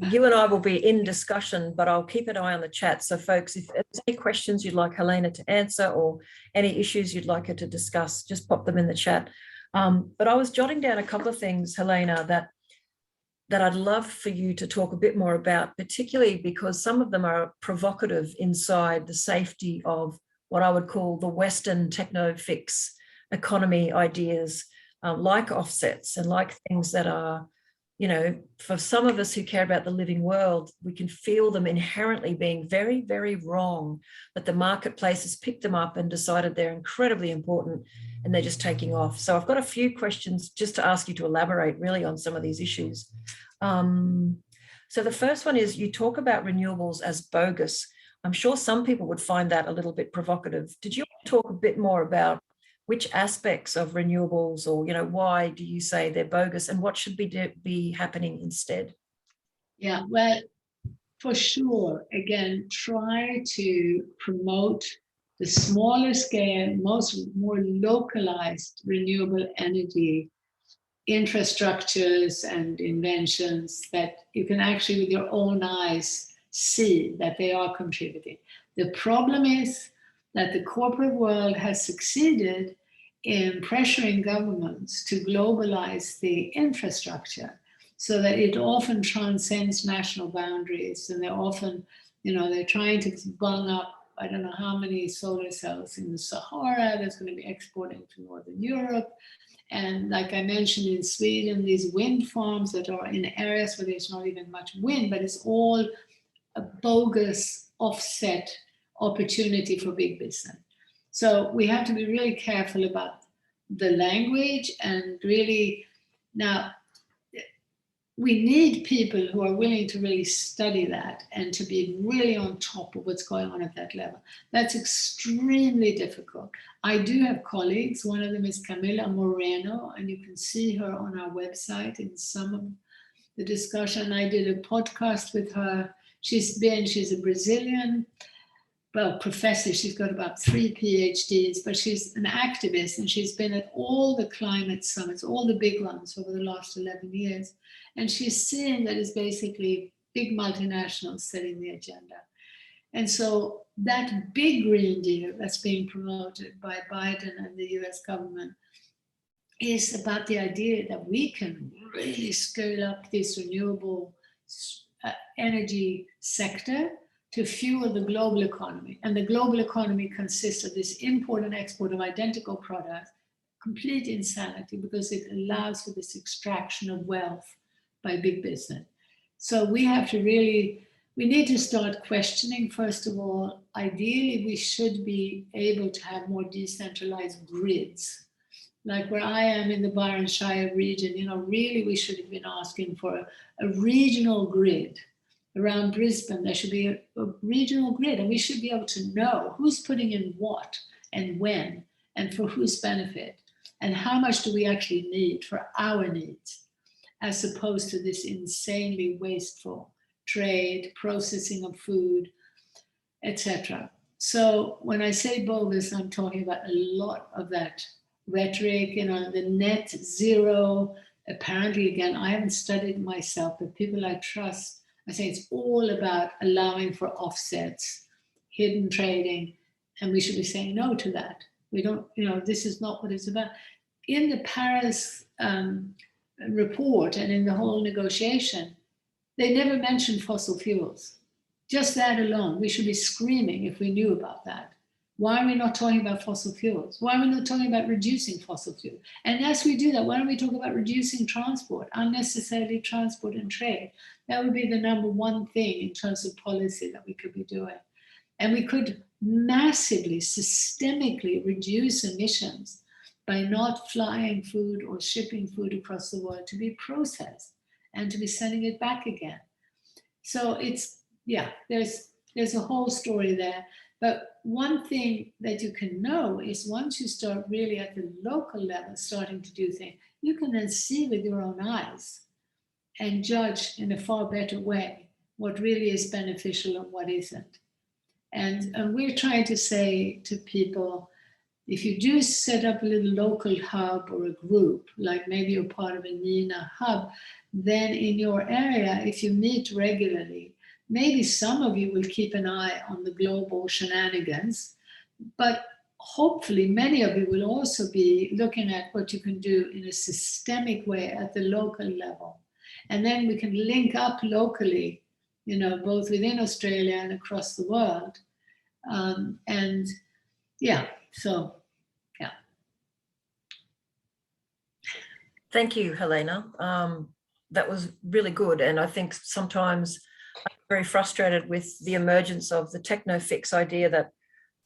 you and I will be in discussion, but I'll keep an eye on the chat. So folks, if there's any questions you'd like Helena to answer or any issues you'd like her to discuss, just pop them in the chat. But I was jotting down a couple of things, Helena, that I'd love for you to talk a bit more about, particularly because some of them are provocative inside the safety of what I would call the Western techno-fix economy ideas, like offsets and like things that are, you know, for some of us who care about the living world, we can feel them inherently being very, very wrong, but the marketplace has picked them up and decided they're incredibly important and they're just taking off. So I've got a few questions just to ask you to elaborate really on some of these issues. So the first one is, you talk about renewables as bogus. I'm sure some people would find that a little bit provocative. Did you talk a bit more about which aspects of renewables, or, you know, why do you say they're bogus and what should be happening instead? Yeah, well, for sure, again, try to promote the smaller scale, more localized renewable energy infrastructures and inventions that you can actually with your own eyes see that they are contributing. The problem is that the corporate world has succeeded in pressuring governments to globalize the infrastructure so that it often transcends national boundaries, and they're often, you know, they're trying to bung up, I don't know how many solar cells in the Sahara that's going to be exporting to Northern Europe. And like I mentioned, in Sweden, these wind farms that are in areas where there's not even much wind, but it's all a bogus offset opportunity for big business. So we have to be really careful about the language, and really now we need people who are willing to really study that and to be really on top of what's going on at that level. That's extremely difficult. I do have colleagues. One of them is Camilla Moreno, and you can see her on our website in some of the discussion. I did a podcast with her. She's a Brazilian, well, professor. She's got about 3 PhDs, but she's an activist, and she's been at all the climate summits, all the big ones over the last 11 years. And she's seeing that it's basically big multinationals setting the agenda. And so that big Green Deal that's being promoted by Biden and the US government is about the idea that we can really scale up this renewable energy sector to fuel the global economy. And the global economy consists of this import and export of identical products, complete insanity, because it allows for this extraction of wealth by big business. So we have to really, we need to start questioning, first of all, ideally we should be able to have more decentralized grids. Like where I am in the Byron Shire region, you know, really we should have been asking for a regional grid. Around Brisbane, there should be a regional grid, and we should be able to know who's putting in what and when and for whose benefit, and how much do we actually need for our needs, as opposed to this insanely wasteful trade, processing of food, etc. So when I say bogus, I'm talking about a lot of that rhetoric, you know, the net zero. Apparently, again, I haven't studied myself, but people I trust, I say it's all about allowing for offsets, hidden trading, and we should be saying no to that. We don't, you know, this is not what it's about. In the Paris report and in the whole negotiation, they never mentioned fossil fuels. Just that alone, we should be screaming if we knew about that. Why are we not talking about fossil fuels? Why are we not talking about reducing fossil fuels? And as we do that, why don't we talk about reducing transport, unnecessarily transport and trade? That would be the number one thing in terms of policy that we could be doing. And we could massively, systemically reduce emissions by not flying food or shipping food across the world to be processed and to be sending it back again. So it's, yeah, there's a whole story there. But one thing that you can know is once you start really at the local level starting to do things, you can then see with your own eyes and judge in a far better way what really is beneficial and what isn't. And we're trying to say to people, if you do set up a little local hub or a group, like maybe you're part of a NENA hub, then in your area, if you meet regularly, maybe some of you will keep an eye on the global shenanigans, but hopefully many of you will also be looking at what you can do in a systemic way at the local level. And then we can link up locally, you know, both within Australia and across the world. And yeah, so, yeah. Thank you, Helena. That was really good. And I think sometimes I'm very frustrated with the emergence of the techno-fix idea that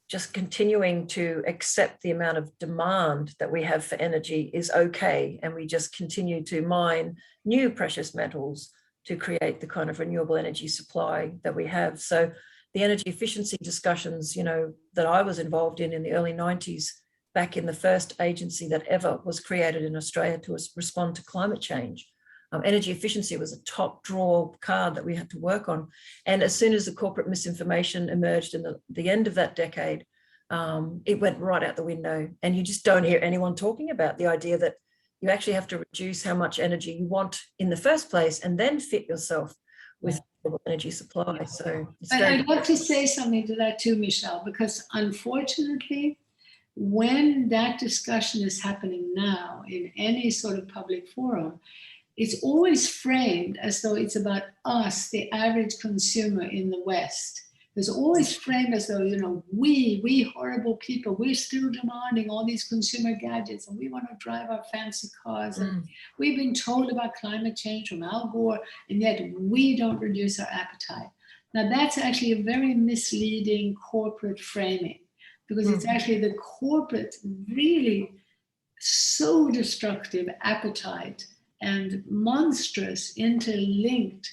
just continuing to accept the amount of demand that we have for energy is okay. And we just continue to mine new precious metals to create the kind of renewable energy supply that we have. So the energy efficiency discussions, you know, that I was involved in the early 90s, back in the first agency that ever was created in Australia to respond to climate change. Energy efficiency was a top draw card that we had to work on. And as soon as the corporate misinformation emerged in the end of that decade, it went right out the window. And you just don't hear anyone talking about the idea that you actually have to reduce how much energy you want in the first place and then fit yourself with energy supply. So I'd love to say something to that too, Michelle, because unfortunately, when that discussion is happening now in any sort of public forum, it's always framed as though it's about us, the average consumer in the West. It's always framed as though, you know, we horrible people, we're still demanding all these consumer gadgets and we want to drive our fancy cars. And we've been told about climate change from Al Gore, and yet we don't reduce our appetite. Now that's actually a very misleading corporate framing, because it's actually the corporate really so destructive appetite and monstrous interlinked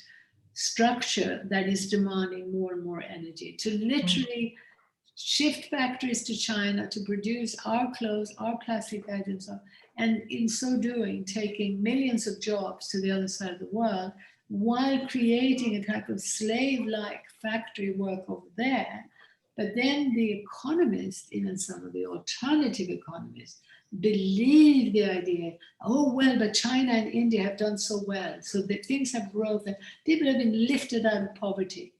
structure that is demanding more and more energy to literally shift factories to China to produce our clothes, our plastic items, and in so doing, taking millions of jobs to the other side of the world while creating a type of slave-like factory work over there. But then the economists, even some of the alternative economists, believe the idea, oh, well, but China and India have done so well, so that things have growth and people have been lifted out of poverty.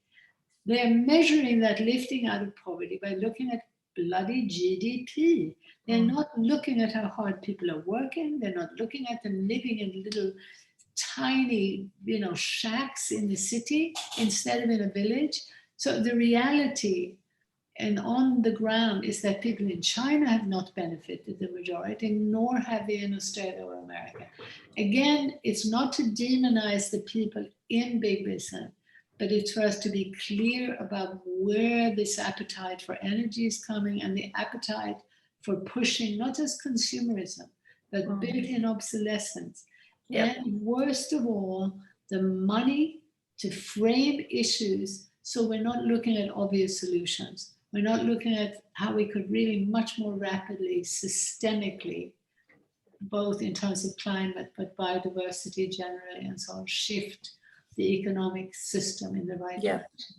They're measuring that lifting out of poverty by looking at bloody GDP. They're not looking at how hard people are working. They're not looking at them living in little tiny, you know, shacks in the city instead of in a village. So the reality and on the ground is that people in China have not benefited the majority, nor have they in Australia or America. Again, it's not to demonize the people in big business, but it's for us to be clear about where this appetite for energy is coming and the appetite for pushing not just consumerism, but built-in obsolescence. And worst of all, the money to frame issues so we're not looking at obvious solutions. We're not looking at how we could really much more rapidly, systemically, both in terms of climate, but biodiversity generally, and so on, shift the economic system in the right direction.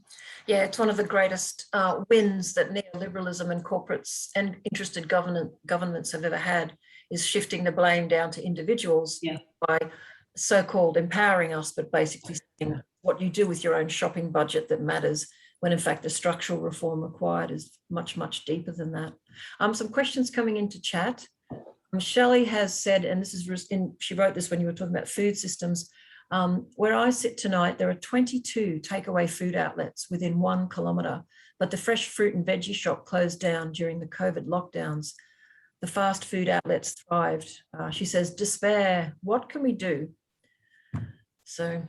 Yeah, it's one of the greatest wins that neoliberalism and corporates and interested governments have ever had, is shifting the blame down to individuals by so-called empowering us, but basically saying what you do with your own shopping budget that matters, when in fact the structural reform required is much, much deeper than that. Some questions coming into chat. Shelley has said, and this is she wrote this when you were talking about food systems, where I sit tonight, there are 22 takeaway food outlets within 1 kilometre, but the fresh fruit and veggie shop closed down during the COVID lockdowns. The fast food outlets thrived. She says, despair, what can we do? So.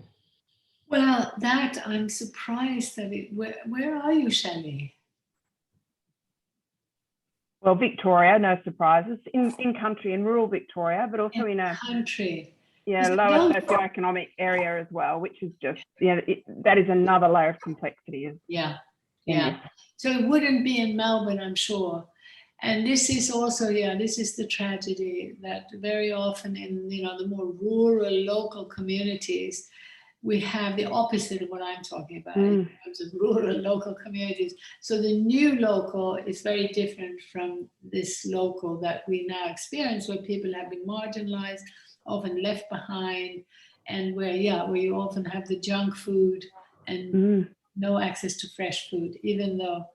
Well, that I'm surprised that where are you, Shelley? Well, Victoria, no surprises, in country, in rural Victoria, but also in a country. Yeah, lower socioeconomic area as well, which is just, that is another layer of complexity. Yeah. So it wouldn't be in Melbourne, I'm sure. And this is also, this is the tragedy that very often in, the more rural local communities, we have the opposite of what I'm talking about in terms of rural local communities. So the new local is very different from this local that we now experience, where people have been marginalized, often left behind, and where you often have the junk food and no access to fresh food, even though,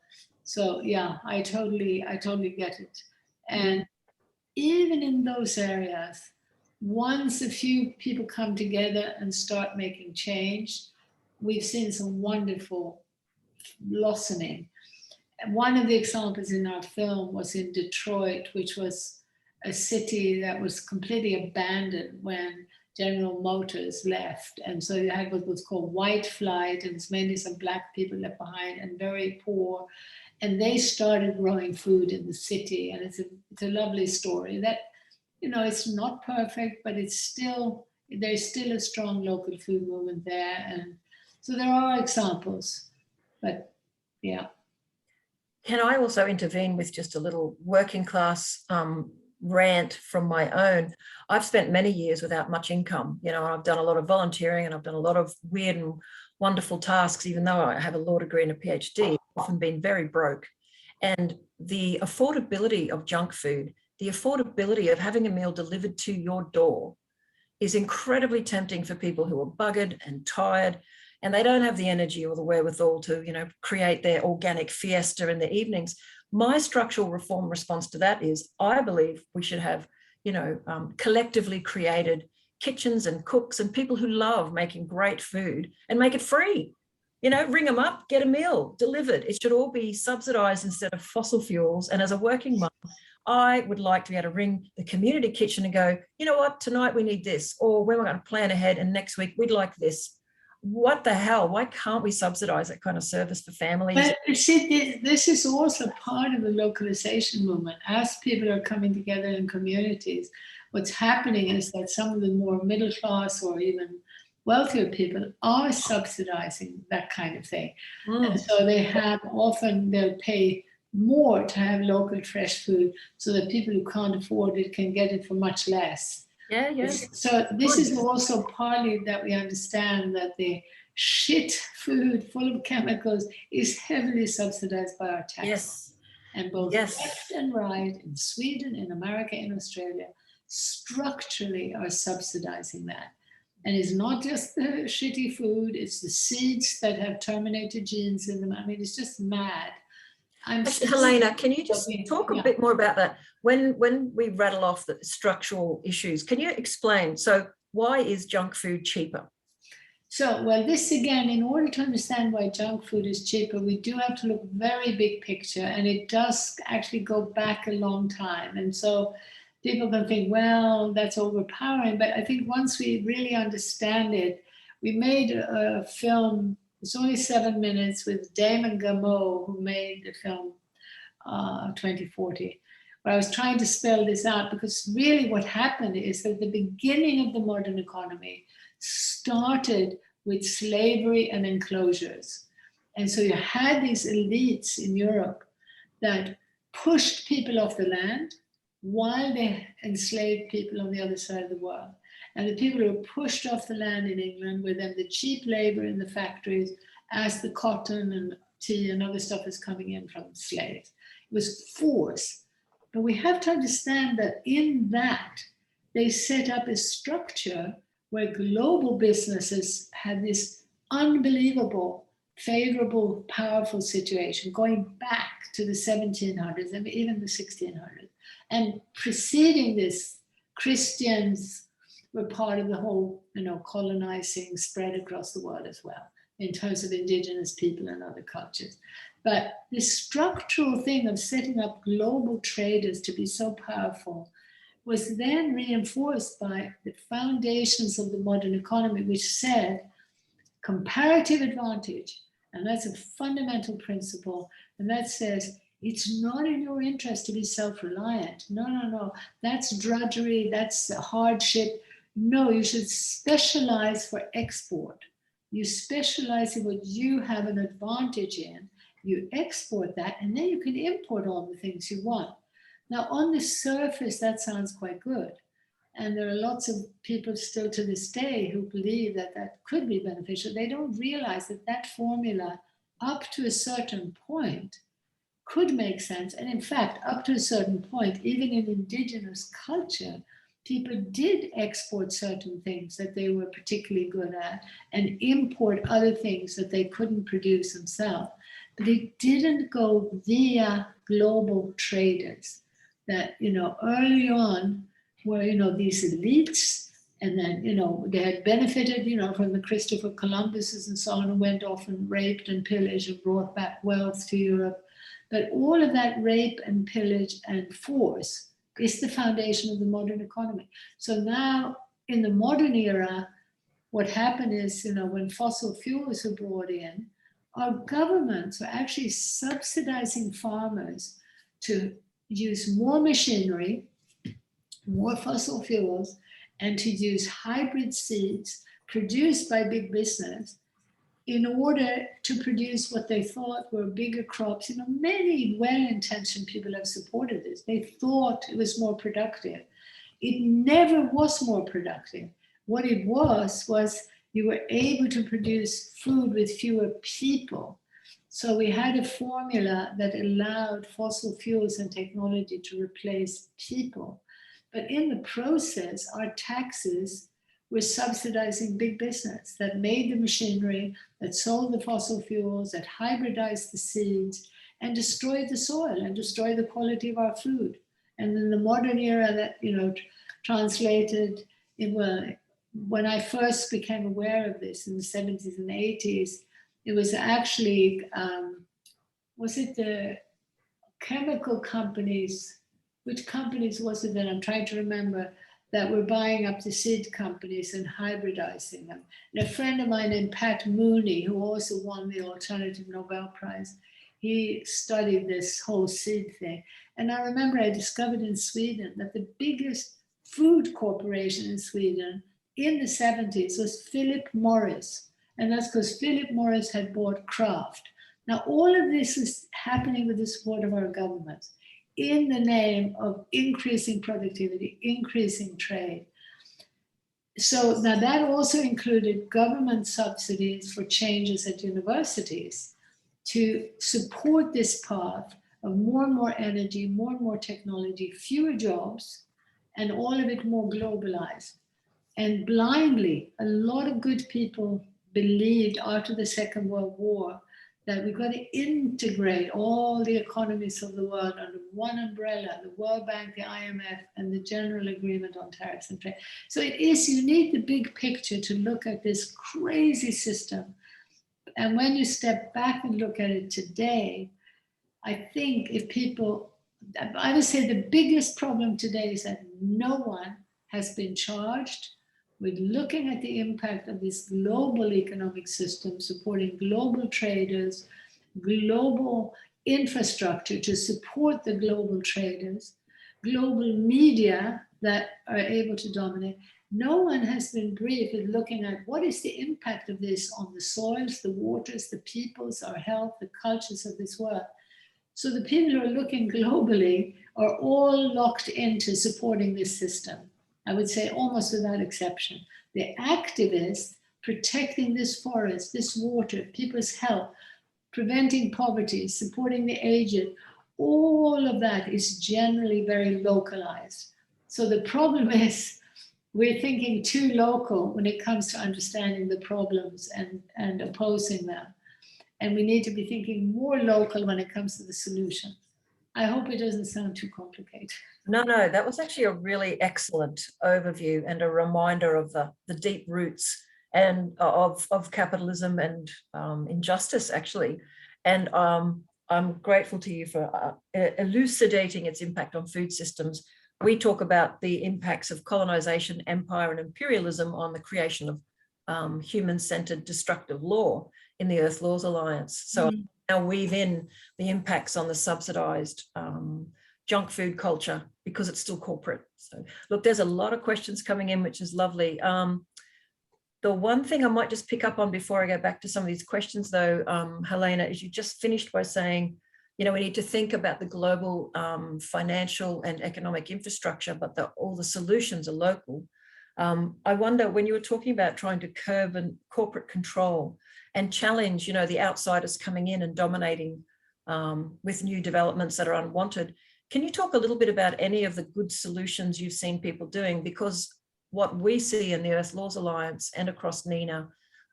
so yeah, I totally get it. And even in those areas, once a few people come together and start making change, we've seen some wonderful blossoming. And one of the examples in our film was in Detroit, which was a city that was completely abandoned when General Motors left. And so you had what was called white flight, and it's mainly some Black people left behind and very poor. And they started growing food in the city. And it's a lovely story that, you know, it's not perfect, but it's still, there's still a strong local food movement there. And so there are examples, but yeah. Can I also intervene with just a little working class rant from my own? I've spent many years without much income. You know, I've done a lot of volunteering and I've done a lot of weird and wonderful tasks, even though I have a law degree and a PhD, I've often been very broke. And the affordability of junk food, the affordability of having a meal delivered to your door is incredibly tempting for people who are buggered and tired, and they don't have the energy or the wherewithal to, you know, create their organic fiesta in the evenings. My structural reform response to that is, I believe we should have, you know, collectively created kitchens and cooks and people who love making great food, and make it free. You know, ring them up, get a meal delivered. It should all be subsidized instead of fossil fuels. And as a working mum, I would like to be able to ring the community kitchen and go, you know what, tonight we need this, or when we're going to plan ahead and next week we'd like this. What the hell? Why can't we subsidize that kind of service for families? But see, this is also part of the localization movement. As people are coming together in communities, what's happening is that some of the more middle class or even wealthier people are subsidizing that kind of thing. And so they have often, they'll pay more to have local fresh food so that people who can't afford it can get it for much less. Yeah, yeah. So this is also partly that we understand that the shit food full of chemicals is heavily subsidized by our taxes. Yes. And both Yes. left and right in Sweden, in America, in Australia, structurally are subsidizing that. And it's not just the shitty food, it's the seeds that have terminated genes in them. I mean, it's just mad. Helena, can you just talk a bit more about that? When we rattle off the structural issues, can you explain? So why is junk food cheaper? So, well, this again, in order to understand why junk food is cheaper, we do have to look very big picture, and it does actually go back a long time. And so people can think, well, that's overpowering. But I think once we really understand it, we made a film. It's only 7 minutes with Damon Gameau, who made the film 2040. But I was trying to spell this out because really what happened is that the beginning of the modern economy started with slavery and enclosures. And so you had these elites in Europe that pushed people off the land while they enslaved people on the other side of the world. And the people who were pushed off the land in England were then the cheap labor in the factories as the cotton and tea and other stuff is coming in from slaves. It was force. But we have to understand that in that, they set up a structure where global businesses had this unbelievable, favorable, powerful situation going back to the 1700s and even the 1600s. And preceding this, Christians were part of the whole, colonizing spread across the world as well, in terms of indigenous people and other cultures. But this structural thing of setting up global traders to be so powerful was then reinforced by the foundations of the modern economy, which said comparative advantage. And that's a fundamental principle. And that says, it's not in your interest to be self-reliant. No. That's drudgery, that's hardship. No, you should specialize for export. You specialize in what you have an advantage in. You export that, and then you can import all the things you want. Now, on the surface, that sounds quite good. And there are lots of people still to this day who believe that that could be beneficial. They don't realize that that formula, up to a certain point, could make sense. And in fact, up to a certain point, even in indigenous culture, people did export certain things that they were particularly good at and import other things that they couldn't produce themselves. But it didn't go via global traders that, early on were, these elites, and then, they had benefited, from the Christopher Columbuses and so on, and went off and raped and pillaged and brought back wealth to Europe. But all of that rape and pillage and force is the foundation of the modern economy. So now in the modern era, what happened is, when fossil fuels were brought in, our governments were actually subsidizing farmers to use more machinery, more fossil fuels, and to use hybrid seeds produced by big business in order to produce what they thought were bigger crops. Many well-intentioned people have supported this. They thought it was more productive. It never was more productive. What it was you were able to produce food with fewer people. So we had a formula that allowed fossil fuels and technology to replace people. But in the process, our taxes were subsidizing big business that made the machinery, that sold the fossil fuels, that hybridized the seeds, and destroyed the soil and destroyed the quality of our food. And in the modern era that, translated, when I first became aware of this in the 70s and 80s, it was actually, was it the chemical companies? Which companies was it that I'm trying to remember that were buying up the seed companies and hybridizing them? And a friend of mine named Pat Mooney, who also won the Alternative Nobel Prize, he studied this whole seed thing. And I remember I discovered in Sweden that the biggest food corporation in Sweden in the 70s was Philip Morris. And that's because Philip Morris had bought Kraft. Now, all of this is happening with the support of our governments in the name of increasing productivity, increasing trade. So now that also included government subsidies for changes at universities to support this path of more and more energy, more and more technology, fewer jobs, and all of it more globalized. And blindly, a lot of good people believed after the Second World War that we've got to integrate all the economies of the world under one umbrella, the World Bank, the IMF, and the General Agreement on Tariffs and Trade. So you need the big picture to look at this crazy system. And when you step back and look at it today, I think I would say the biggest problem today is that no one has been charged with looking at the impact of this global economic system, supporting global traders, global infrastructure to support the global traders, global media that are able to dominate. No one has been briefed with looking at what is the impact of this on the soils, the waters, the peoples, our health, the cultures of this world. So the people who are looking globally are all locked into supporting this system. I would say almost without exception. The activists protecting this forest, this water, people's health, preventing poverty, supporting the aged, all of that is generally very localized. So the problem is we're thinking too local when it comes to understanding the problems and opposing them. And we need to be thinking more local when it comes to the solution. I hope it doesn't sound too complicated. No, that was actually a really excellent overview and a reminder of the deep roots and of capitalism and injustice, actually. And I'm grateful to you for elucidating its impact on food systems. We talk about the impacts of colonization, empire, and imperialism on the creation of human-centered destructive law in the Earth Laws Alliance. So now weave in the impacts on the subsidized junk food culture because it's still corporate. So look, there's a lot of questions coming in, which is lovely. The one thing I might just pick up on before I go back to some of these questions though, Helena, is you just finished by saying you know, we need to think about the global financial and economic infrastructure, but all the solutions are local. I wonder, when you were talking about trying to curb and corporate control and challenge, you know, the outsiders coming in and dominating with new developments that are unwanted, can you talk a little bit about any of the good solutions you've seen people doing? Because what we see in the Earth Laws Alliance and across NENA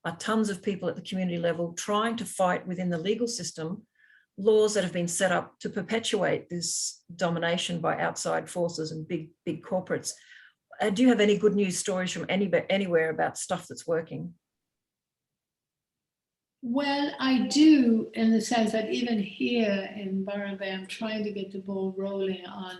are tons of people at the community level trying to fight within the legal system laws that have been set up to perpetuate this domination by outside forces and big corporates. Do you have any good news stories from anywhere about stuff that's working? Well, I do, in the sense that even here in Byron Bay, I'm trying to get the ball rolling on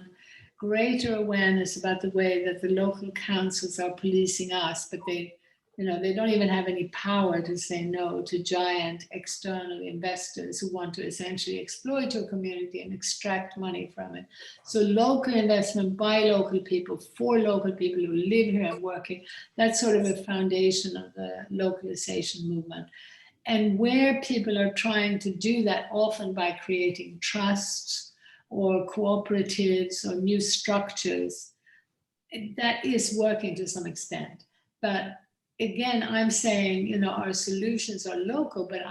greater awareness about the way that the local councils are policing us, but they, you know, they don't even have any power to say no to giant external investors who want to essentially exploit your community and extract money from it. So local investment by local people, for local people who live here and working, that's sort of a foundation of the localization movement. And where people are trying to do that, often by creating trusts or cooperatives or new structures, that is working to some extent. But again, I'm saying, you know, our solutions are local, but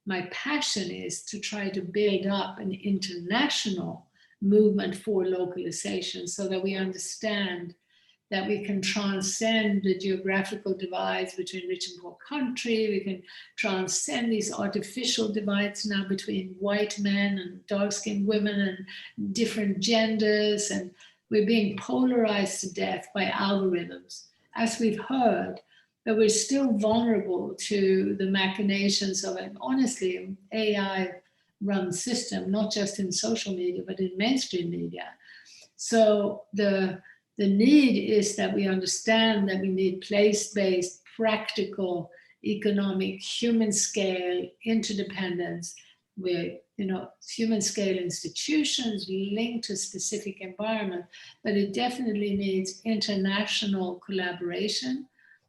my passion is to try to build up an international movement for localization so that we understand that we can transcend the geographical divides between rich and poor country. We can transcend these artificial divides now between white men and dark-skinned women and different genders. And we're being polarized to death by algorithms, as we've heard, but we're still vulnerable to the machinations of an, honestly, AI-run system, not just in social media, but in mainstream media. So the need is that we understand that we need place-based, practical, economic, human scale interdependence with, you know, human scale institutions linked to specific environment, but it definitely needs international collaboration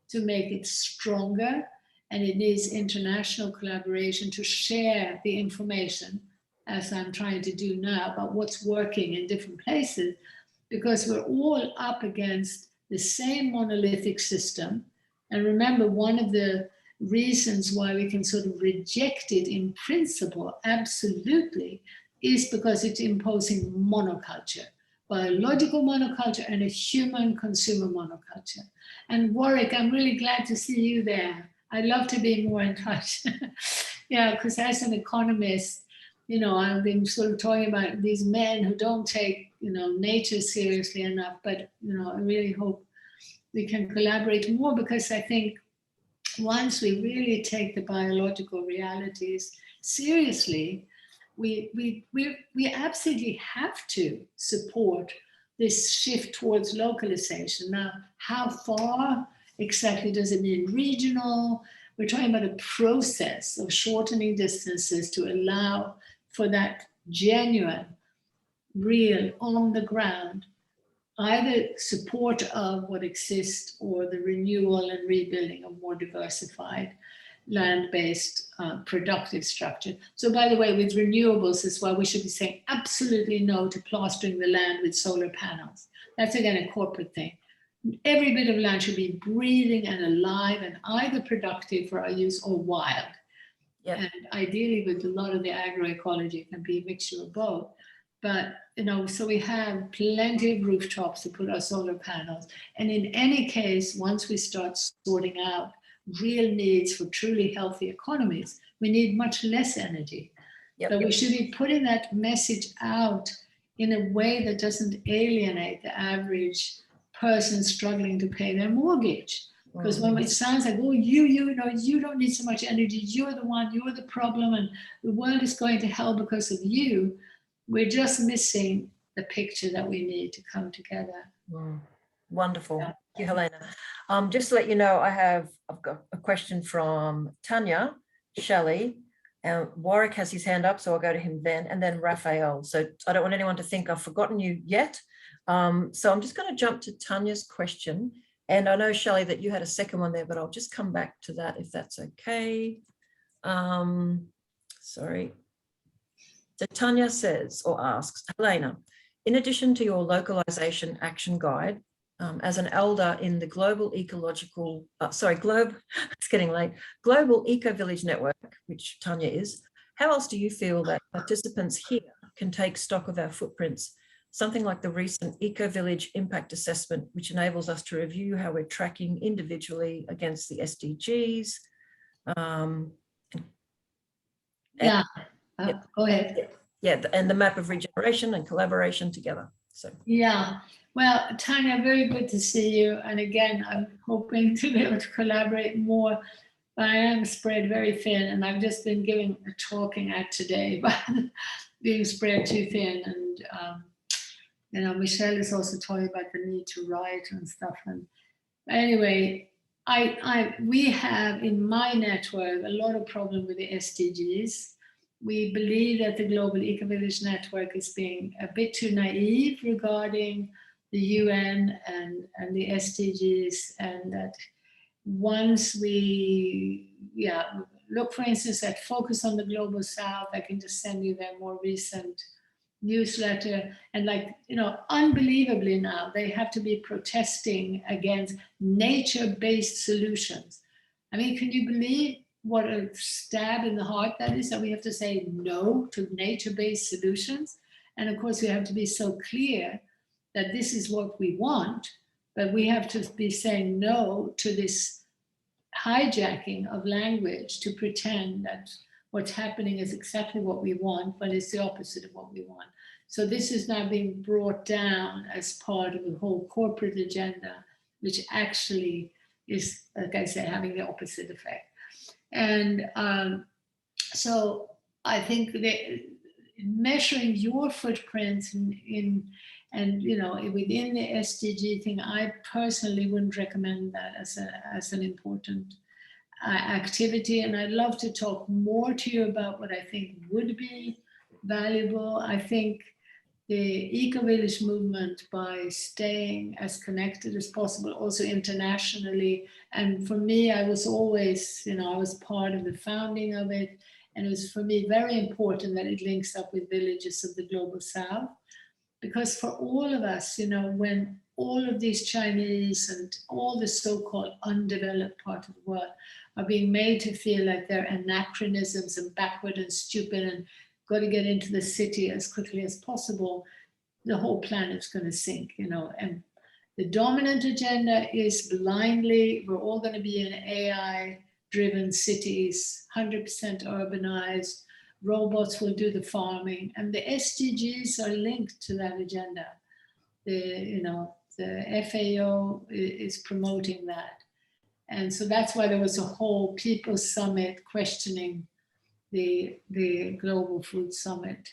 to make it stronger, and it needs international collaboration to share the information, as I'm trying to do now, about what's working in different places, because we're all up against the same monolithic system. And remember, one of the reasons why we can sort of reject it in principle, absolutely, is because it's imposing monoculture, biological monoculture and a human consumer monoculture. And Warwick, I'm really glad to see you there. I'd love to be more in touch. Yeah, because as an economist, you know, I've been sort of talking about these men who don't take, you know, nature seriously enough, but, you know, I really hope we can collaborate more, because I think once we really take the biological realities seriously, we absolutely have to support this shift towards localization. Now, how far exactly does it mean? Regional? We're talking about a process of shortening distances to allow for that genuine, real, on the ground, either support of what exists or the renewal and rebuilding of more diversified land-based productive structure. So by the way, with renewables as well, we should be saying absolutely no to plastering the land with solar panels. That's again a corporate thing. Every bit of land should be breathing and alive and either productive for our use or wild. Yep. And ideally with a lot of the agroecology, it can be a mixture of both. But, you know, so we have plenty of rooftops to put our solar panels. And in any case, once we start sorting out real needs for truly healthy economies, we need much less energy. Yep. But we should be putting that message out in a way that doesn't alienate the average person struggling to pay their mortgage. Because when it sounds like, oh, you know, you don't need so much energy, you're the one, you're the problem, and the world is going to hell because of you, we're just missing the picture that we need to come together. Wonderful. Yeah. Thank you, Helena. Just to let you know, I've got a question from Tanya, Shelley, and Warwick has his hand up, so I'll go to him then, and then Raphael. So I don't want anyone to think I've forgotten you yet. So I'm just going to jump to Tanya's question. And I know, Shelley, that you had a second one there, but I'll just come back to that if that's okay. Sorry. So Tanya says or asks, Helena, in addition to your localization action guide, as an elder in the global global eco-village network, which Tanya is, how else do you feel that participants here can take stock of our footprints? Something like the recent eco-village impact assessment, which enables us to review how we're tracking individually against the SDGs. Yeah, go ahead. Yeah, and the map of regeneration and collaboration together. So yeah, well, Tanya, very good to see you. And again, I'm hoping to be able to collaborate more. But I am spread very thin, and I've just been giving a talking at today about being spread too thin. And Michelle is also talking about the need to write and stuff. And anyway, we have in my network a lot of problem with the SDGs. We believe that the Global Eco-Village Network is being a bit too naive regarding the UN and the SDGs, and that once we look, for instance, at Focus on the Global South, I can just send you their more recent newsletter, and unbelievably now they have to be protesting against nature-based solutions. I mean, can you believe what a stab in the heart that is, that we have to say no to nature-based solutions? And of course we have to be so clear that this is what we want, but we have to be saying no to this hijacking of language to pretend that what's happening is exactly what we want, but it's the opposite of what we want. So this is now being brought down as part of the whole corporate agenda, which actually is, like I say, having the opposite effect. And so I think that measuring your footprints within the SDG thing, I personally wouldn't recommend that as an important activity. And I'd love to talk more to you about what I think would be valuable. I think the eco-village movement, by staying as connected as possible, also internationally. And for me, I was always, I was part of the founding of it. And it was for me very important that it links up with villages of the Global South. Because for all of us, when all of these Chinese and all the so-called undeveloped part of the world are being made to feel like they're anachronisms and backward and stupid and got to get into the city as quickly as possible, the whole planet's going to sink, and the dominant agenda is blindly, we're all going to be in AI-driven cities, 100% urbanized, robots will do the farming, and the SDGs are linked to that agenda. The FAO is promoting that. And so that's why there was a whole People's Summit questioning the Global Food Summit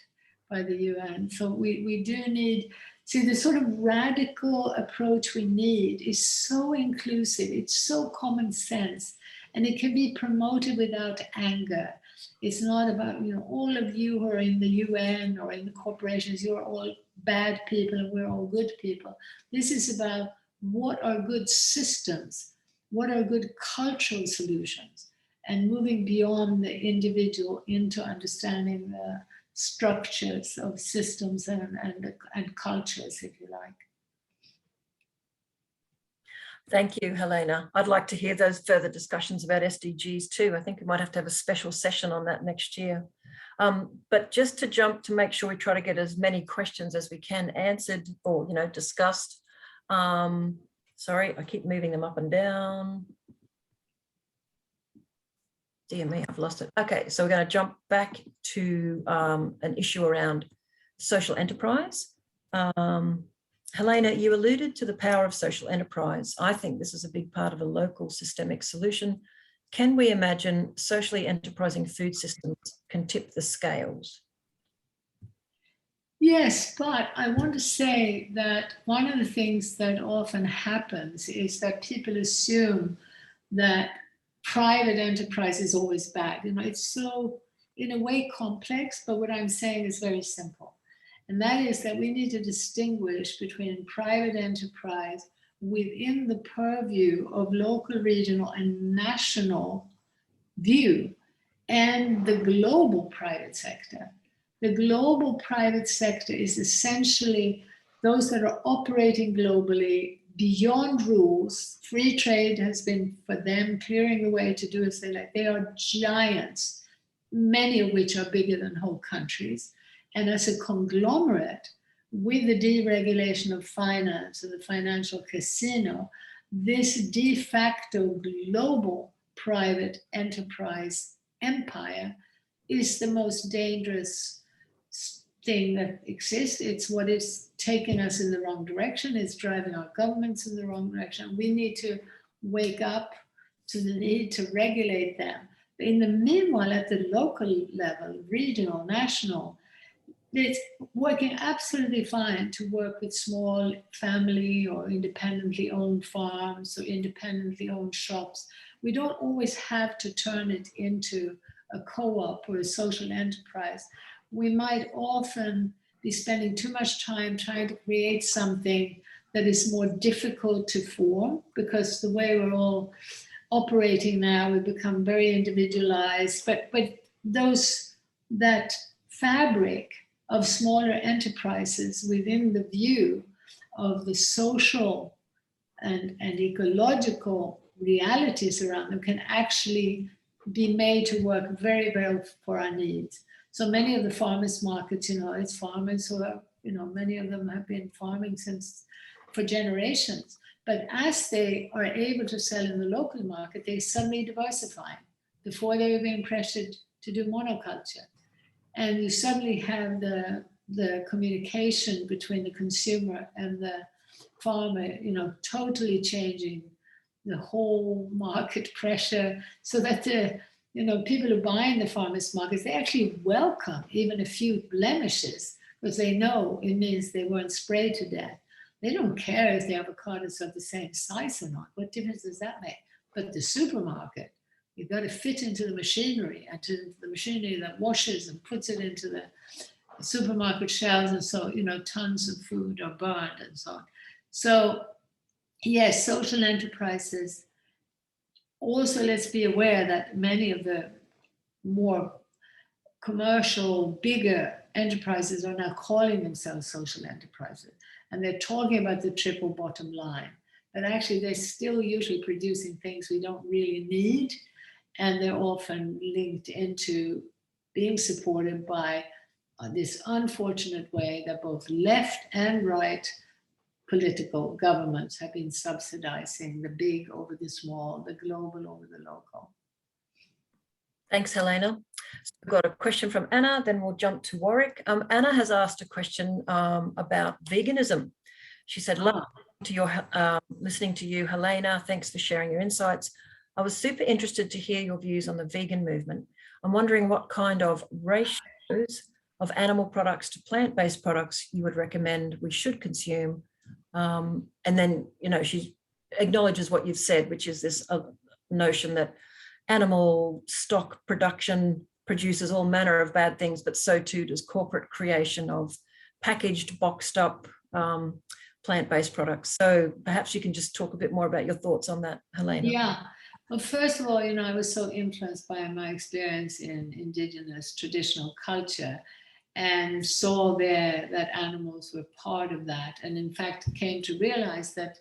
by the UN. So we do need, the sort of radical approach we need is so inclusive, it's so common sense, and it can be promoted without anger. It's not about, all of you who are in the UN or in the corporations, you're all bad people and we're all good people. This is about what are good systems, what are good cultural solutions, and moving beyond the individual into understanding the structures of systems and cultures, if you like. thank you, Helena. I'd like to hear those further discussions about SDGs too. I think we might have to have a special session on that next year. But just to jump to make sure we try to get as many questions as we can answered or, discussed. Sorry, I keep moving them up and down. Dear me, I've lost it. Okay, so we're going to jump back to an issue around social enterprise. Helena, you alluded to the power of social enterprise. I think this is a big part of a local systemic solution. Can we imagine socially enterprising food systems can tip the scales? Yes, but I want to say that one of the things that often happens is that people assume that private enterprise is always bad. It's so, in a way, complex, but what I'm saying is very simple. And that is that we need to distinguish between private enterprise within the purview of local, regional, and national view and the global private sector. The global private sector is essentially those that are operating globally beyond rules. Free trade has been for them clearing the way to do as they like. They are giants, many of which are bigger than whole countries. And as a conglomerate, with the deregulation of finance and the financial casino, this de facto global private enterprise empire is the most dangerous thing that exists. It's what is taking us in the wrong direction. It's driving our governments in the wrong direction. We need to wake up to the need to regulate them. In the meanwhile, at the local level, regional, national, it's working absolutely fine to work with small family or independently owned farms or independently owned shops. We don't always have to turn it into a co-op or a social enterprise. We might often be spending too much time trying to create something that is more difficult to form, because the way we're all operating now, we become very individualized. But that fabric of smaller enterprises within the view of the social and ecological realities around them can actually be made to work very well for our needs. So many of the farmers markets, it's farmers who are, many of them have been farming for generations. But as they are able to sell in the local market, they suddenly diversify. Before they were being pressured to do monoculture. And you suddenly have the communication between the consumer and the farmer, totally changing the whole market pressure, so that the people who buy in the farmers markets, they actually welcome even a few blemishes, because they know it means they weren't sprayed to death. They don't care if the avocados are the same size or not. What difference does that make? But the supermarket, you've got to fit into the machinery, and to the machinery that washes and puts it into the supermarket shelves, and so tons of food are burned and so on. So yes, social enterprises. Also, let's be aware that many of the more commercial, bigger enterprises are now calling themselves social enterprises, and they're talking about the triple bottom line. But actually, they're still usually producing things we don't really need, and they're often linked into being supported by this unfortunate way that both left and right political governments have been subsidizing the big over the small, the global over the local. Thanks, Helena. So we've got a question from Anna, then we'll jump to Warwick. Anna has asked a question about veganism. She said, listening to you, Helena, thanks for sharing your insights. I was super interested to hear your views on the vegan movement. I'm wondering what kind of ratios of animal products to plant-based products you would recommend we should consume. And then, she acknowledges what you've said, which is this notion that animal stock production produces all manner of bad things, but so too does corporate creation of packaged, boxed up plant-based products. So perhaps you can just talk a bit more about your thoughts on that, Helena. Yeah. Well, first of all, I was so influenced by my experience in indigenous traditional culture, and saw there that animals were part of that. And in fact, came to realize that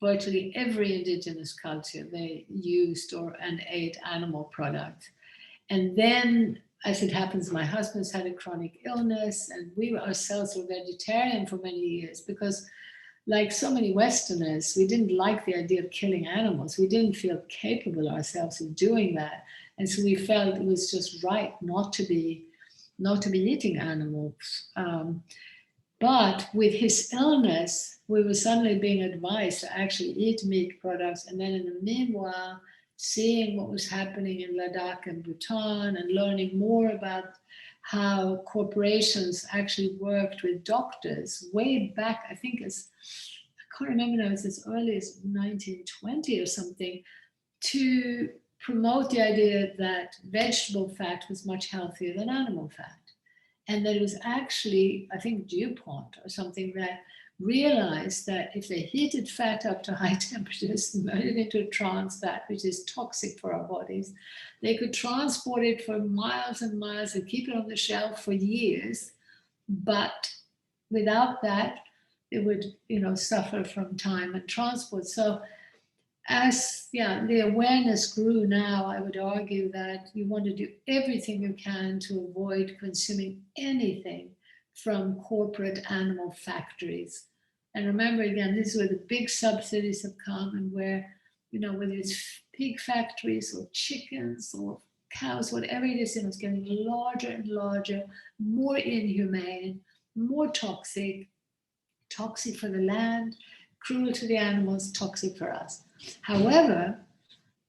virtually every indigenous culture, they used and ate animal products. And then, as it happens, my husband's had a chronic illness, and we ourselves were vegetarian for many years, because like so many Westerners, we didn't like the idea of killing animals. We didn't feel capable ourselves of doing that. And so we felt it was just right not to be eating animals. But with his illness, we were suddenly being advised to actually eat meat products. And then in the meanwhile, seeing what was happening in Ladakh and Bhutan, and learning more about how corporations actually worked with doctors way back, I can't remember now, it was as early as 1920 or something, to promote the idea that vegetable fat was much healthier than animal fat. And that it was actually, I think DuPont or something, that realized that if they heated fat up to high temperatures, made it into trans fat, which is toxic for our bodies, they could transport it for miles and miles and keep it on the shelf for years. But without that, it would, suffer from time and transport. So as the awareness grew now, I would argue that you want to do everything you can to avoid consuming anything from corporate animal factories. And remember, again, this is where the big subsidies have come, and where, whether it's pig factories or chickens or cows, whatever it is, it's getting larger and larger, more inhumane, more toxic for the land, cruel to the animals, toxic for us. However,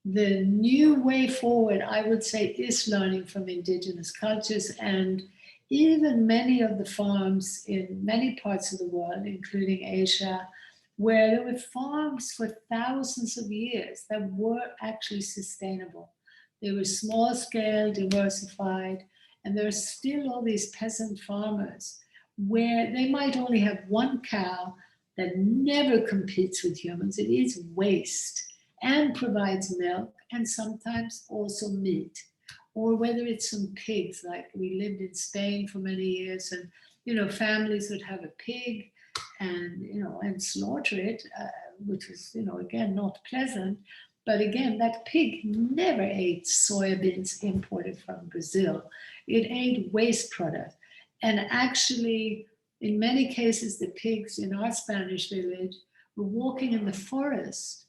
the new way forward, I would say, is learning from indigenous cultures, and even many of the farms in many parts of the world, including Asia, where there were farms for thousands of years that were actually sustainable. They were small scale, diversified, and there are still all these peasant farmers where they might only have one cow that never competes with humans. It eats waste and provides milk and sometimes also meat. Or whether it's some pigs, like we lived in Spain for many years, and families would have a pig and slaughter it, which was again not pleasant. But again, that pig never ate soybeans imported from Brazil. It ate waste products. And actually, in many cases, the pigs in our Spanish village were walking in the forest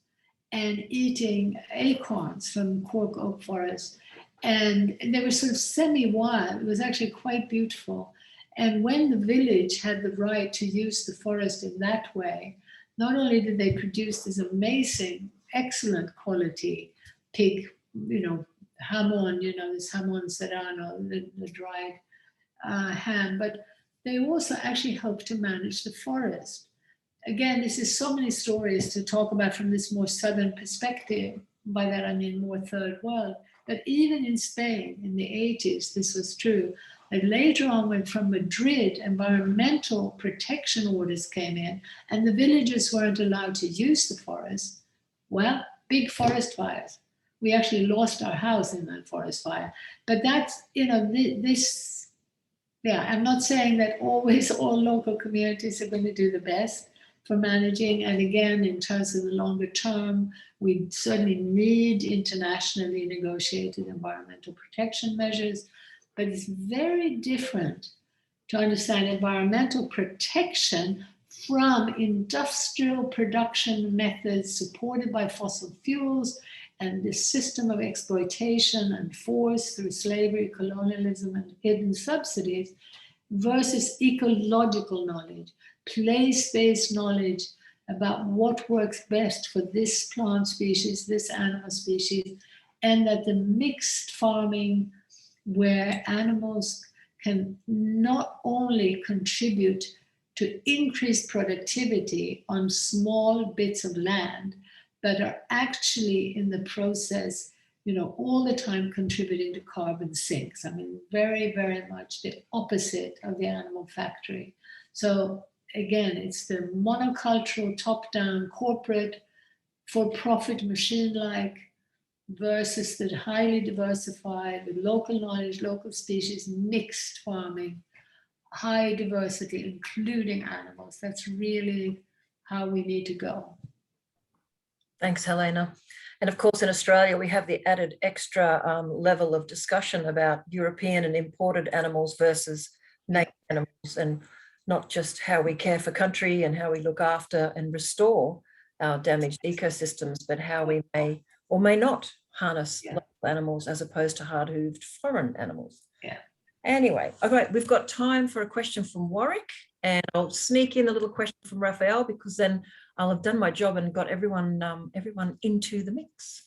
and eating acorns from cork oak forest. And they were sort of semi-wild. It was actually quite beautiful. And when the village had the right to use the forest in that way, not only did they produce this amazing, excellent quality pig, jamon, this jamon serrano, the dried ham, but they also actually helped to manage the forest. Again, this is so many stories to talk about from this more southern perspective. By that I mean more third world. But even in Spain in the 80s, this was true. And later on, when from Madrid, environmental protection orders came in and the villagers weren't allowed to use the forest, well, big forest fires. We actually lost our house in that forest fire. But that's, I'm not saying that always all local communities are going to do the best for managing. And again, in terms of the longer term, we certainly need internationally negotiated environmental protection measures. But it's very different to understand environmental protection from industrial production methods supported by fossil fuels and this system of exploitation and force through slavery, colonialism, and hidden subsidies, versus ecological knowledge, place-based knowledge about what works best for this plant species, this animal species, and that the mixed farming where animals can not only contribute to increased productivity on small bits of land, but are actually in the process, all the time contributing to carbon sinks. I mean, very, very much the opposite of the animal factory. So again, it's the monocultural, top-down, corporate, for-profit, machine-like, versus the highly diversified, with local knowledge, local species, mixed farming, high diversity, including animals. That's really how we need to go. Thanks, Helena. And of course, in Australia, we have the added extra level of discussion about European and imported animals versus native animals, and not just how we care for country and how we look after and restore our damaged ecosystems, but how we may or may not harness local animals as opposed to hard-hooved foreign animals. Yeah. Anyway, okay, we've got time for a question from Warwick, and I'll sneak in a little question from Raphael, because then I'll have done my job and got everyone into the mix.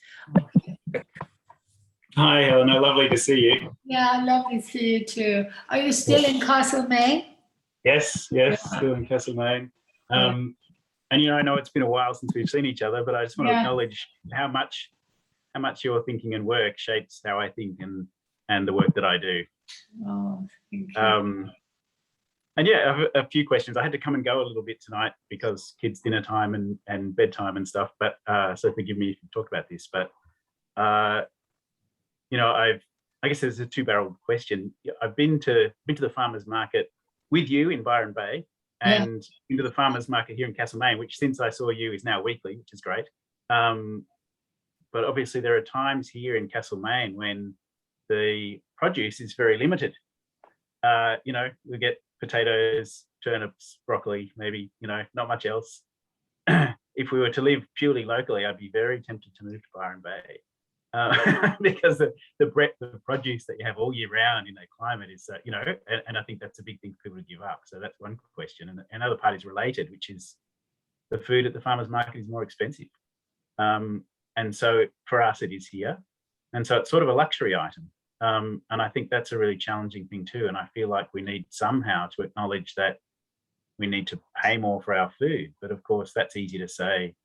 Hi, Helena. Lovely to see you. Yeah, lovely to see you too. Are you still in Castlemaine? Yes, still in Castlemaine. And I know it's been a while since we've seen each other, but I just want to acknowledge how much your thinking and work shapes how I think and the work that I do. Oh, thank you. And yeah, I have a few questions. I had to come and go a little bit tonight because kids' dinner time and bedtime and stuff. But so forgive me if you talk about this. But you know, I guess there's a two-barreled question. I've been to the farmers market with you in Byron Bay, and into the farmers market here in Castlemaine, which since I saw you is now weekly, which is great. But obviously there are times here in Castlemaine when the produce is very limited. You know, we get potatoes, turnips, broccoli, maybe, you know, not much else. If we were to live purely locally, I'd be very tempted to move to Byron Bay. Because the breadth of produce that you have all year round in that climate is, you know, and I think that's a big thing for people to give up. So that's one question. And another part is related, which is the food at the farmers market is more expensive. And so for us, it is here. And so it's sort of a luxury item. And I think that's a really challenging thing too. And I feel like we need somehow to acknowledge that we need to pay more for our food. But of course, that's easy to say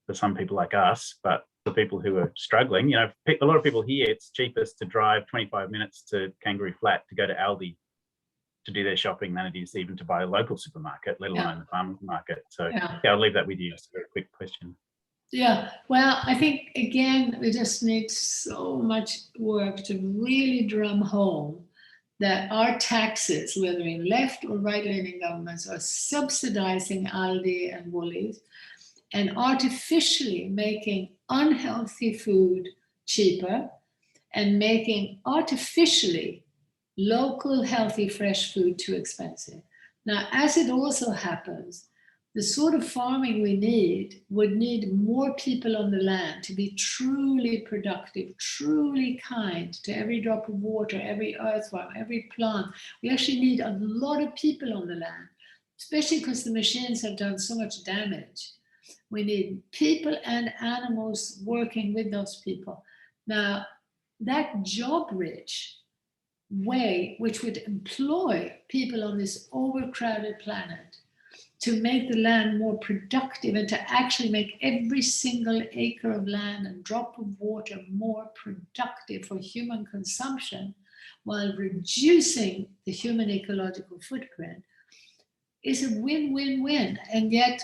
for some people like us, but for people who are struggling, you know, a lot of people here, it's cheapest to drive 25 minutes to Kangaroo Flat to go to Aldi to do their shopping than it is even to buy a local supermarket, let alone the farmers market. So yeah, I'll leave that with you. Just a very quick question. Yeah, well, I think, again, we just need so much work to really drum home that our taxes, whether in left or right-leaning governments, are subsidizing Aldi and Woolies and artificially making unhealthy food cheaper and making artificially local, healthy, fresh food too expensive. Now, as it also happens, the sort of farming we need would need more people on the land to be truly productive, truly kind to every drop of water, every earthworm, every plant. We actually need a lot of people on the land, especially because the machines have done so much damage. We need people and animals working with those people. Now, that job-rich way, which would employ people on this overcrowded planet, to make the land more productive and to actually make every single acre of land and drop of water more productive for human consumption while reducing the human ecological footprint is a win-win-win. And yet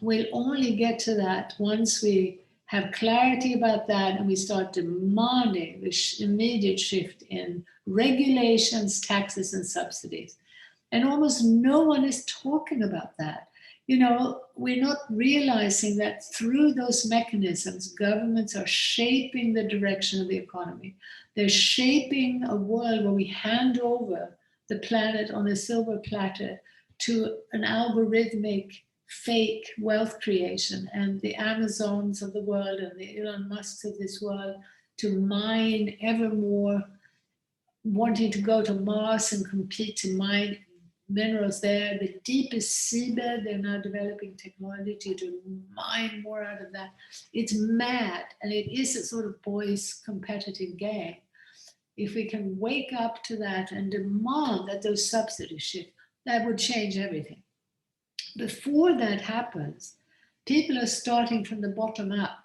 we'll only get to that once we have clarity about that and we start demanding the immediate shift in regulations, taxes, and subsidies. And almost no one is talking about that. You know, we're not realizing that through those mechanisms, governments are shaping the direction of the economy. They're shaping a world where we hand over the planet on a silver platter to an algorithmic, fake wealth creation, and the Amazons of the world and the Elon Musks of this world to mine ever more, wanting to go to Mars and compete to mine minerals there. The deepest seabed, they're now developing technology to mine more out of that. It's mad, and it is a sort of boys' competitive game. If we can wake up to that and demand that those subsidies shift, that would change everything. Before that happens, people are starting from the bottom up.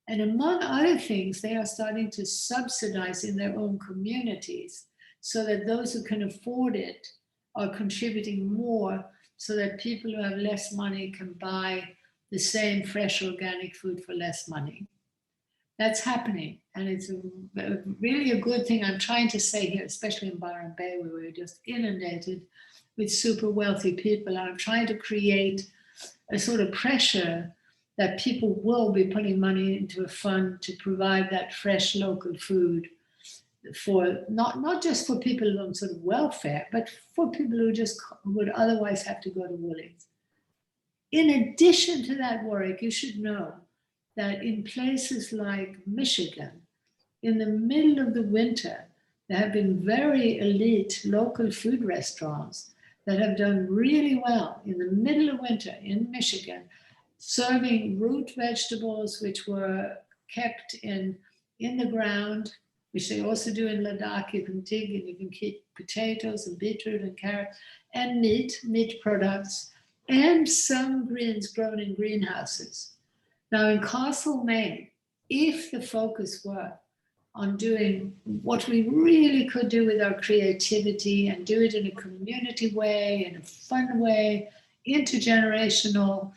And among other things, they are starting to subsidize in their own communities so that those who can afford it are contributing more so that people who have less money can buy the same fresh organic food for less money. That's happening, and it's really a good thing. I'm trying to say here, especially in Byron Bay, where we're just inundated with super wealthy people, and I'm trying to create a sort of pressure that people will be putting money into a fund to provide that fresh local food for not just for people on sort of welfare, but for people who just would otherwise have to go to Woolies. In addition to that, Warwick, you should know that in places like Michigan, in the middle of the winter, there have been very elite local food restaurants that have done really well in the middle of winter in Michigan, serving root vegetables which were kept in the ground, which they also do in Ladakh. You can dig and you can keep potatoes and beetroot and carrots and meat products, and some greens grown in greenhouses. Now in Castlemaine, if the focus were on doing what we really could do with our creativity and do it in a community way, in a fun way, intergenerational,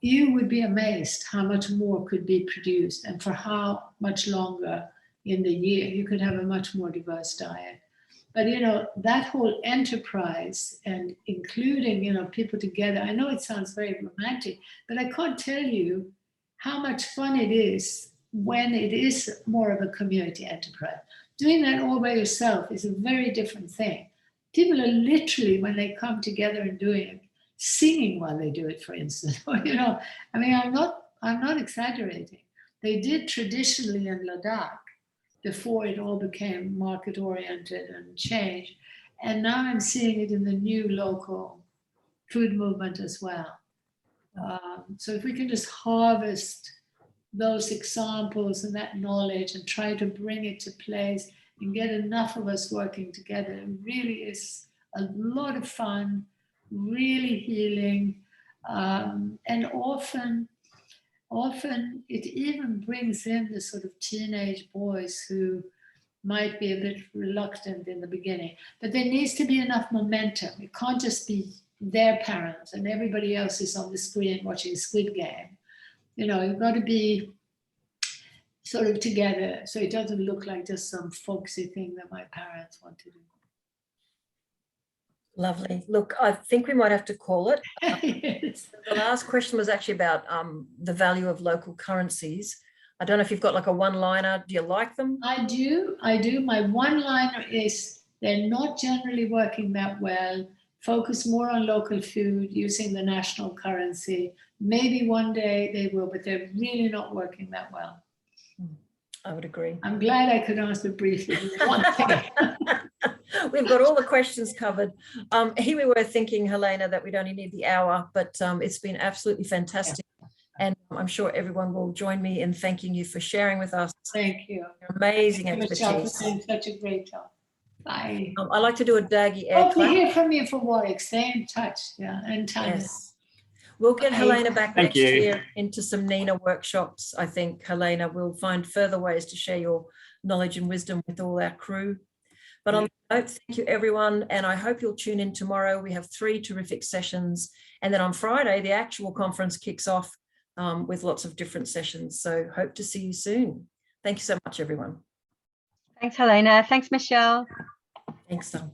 you would be amazed how much more could be produced and for how much longer in the year. You could have a much more diverse diet. But, you know, that whole enterprise and including, you know, people together, I know it sounds very romantic, but I can't tell you how much fun it is when it is more of a community enterprise. Doing that all by yourself is a very different thing. People are literally, when they come together and doing it, singing while they do it, for instance. You know, I mean, I'm not exaggerating. They did traditionally in Ladakh before it all became market oriented and changed. And now I'm seeing it in the new local food movement as well. So if we can just harvest those examples and that knowledge and try to bring it to place and get enough of us working together, it really is a lot of fun, really healing, and often it even brings in the sort of teenage boys who might be a bit reluctant in the beginning, but there needs to be enough momentum. It can't just be their parents and everybody else is on the screen watching Squid Game. You know, you've got to be sort of together so it doesn't look like just some folksy thing that my parents want to do. Lovely. Look, I think we might have to call it. Yes. The last question was actually about the value of local currencies. I don't know if you've got like a one-liner. Do you like them? I do. My one-liner is they're not generally working that well. Focus more on local food, using the national currency. Maybe one day they will, but they're really not working that well. I would agree. I'm glad I could answer briefly. One thing. We've got all the questions covered. Here we were thinking, Helena, that we'd only need the hour, but it's been absolutely fantastic. Yeah. And I'm sure everyone will join me in thanking you for sharing with us. Thank you. Your amazing expertise. Michelle, for doing such a great job. Bye. I like to do a Daggy air Hope clap. to hear from you for Warwick. Stay in touch. Yeah, and time. Yes. We'll get Helena back Thank next you. year into some NENA workshops. I think, Helena, will find further ways to share your knowledge and wisdom with all our crew. But on that note, thank you, everyone. And I hope you'll tune in tomorrow. We have 3 terrific sessions. And then on Friday, the actual conference kicks off with lots of different sessions. So hope to see you soon. Thank you so much, everyone. Thanks, Helena. Thanks, Michelle. Thanks, Tom.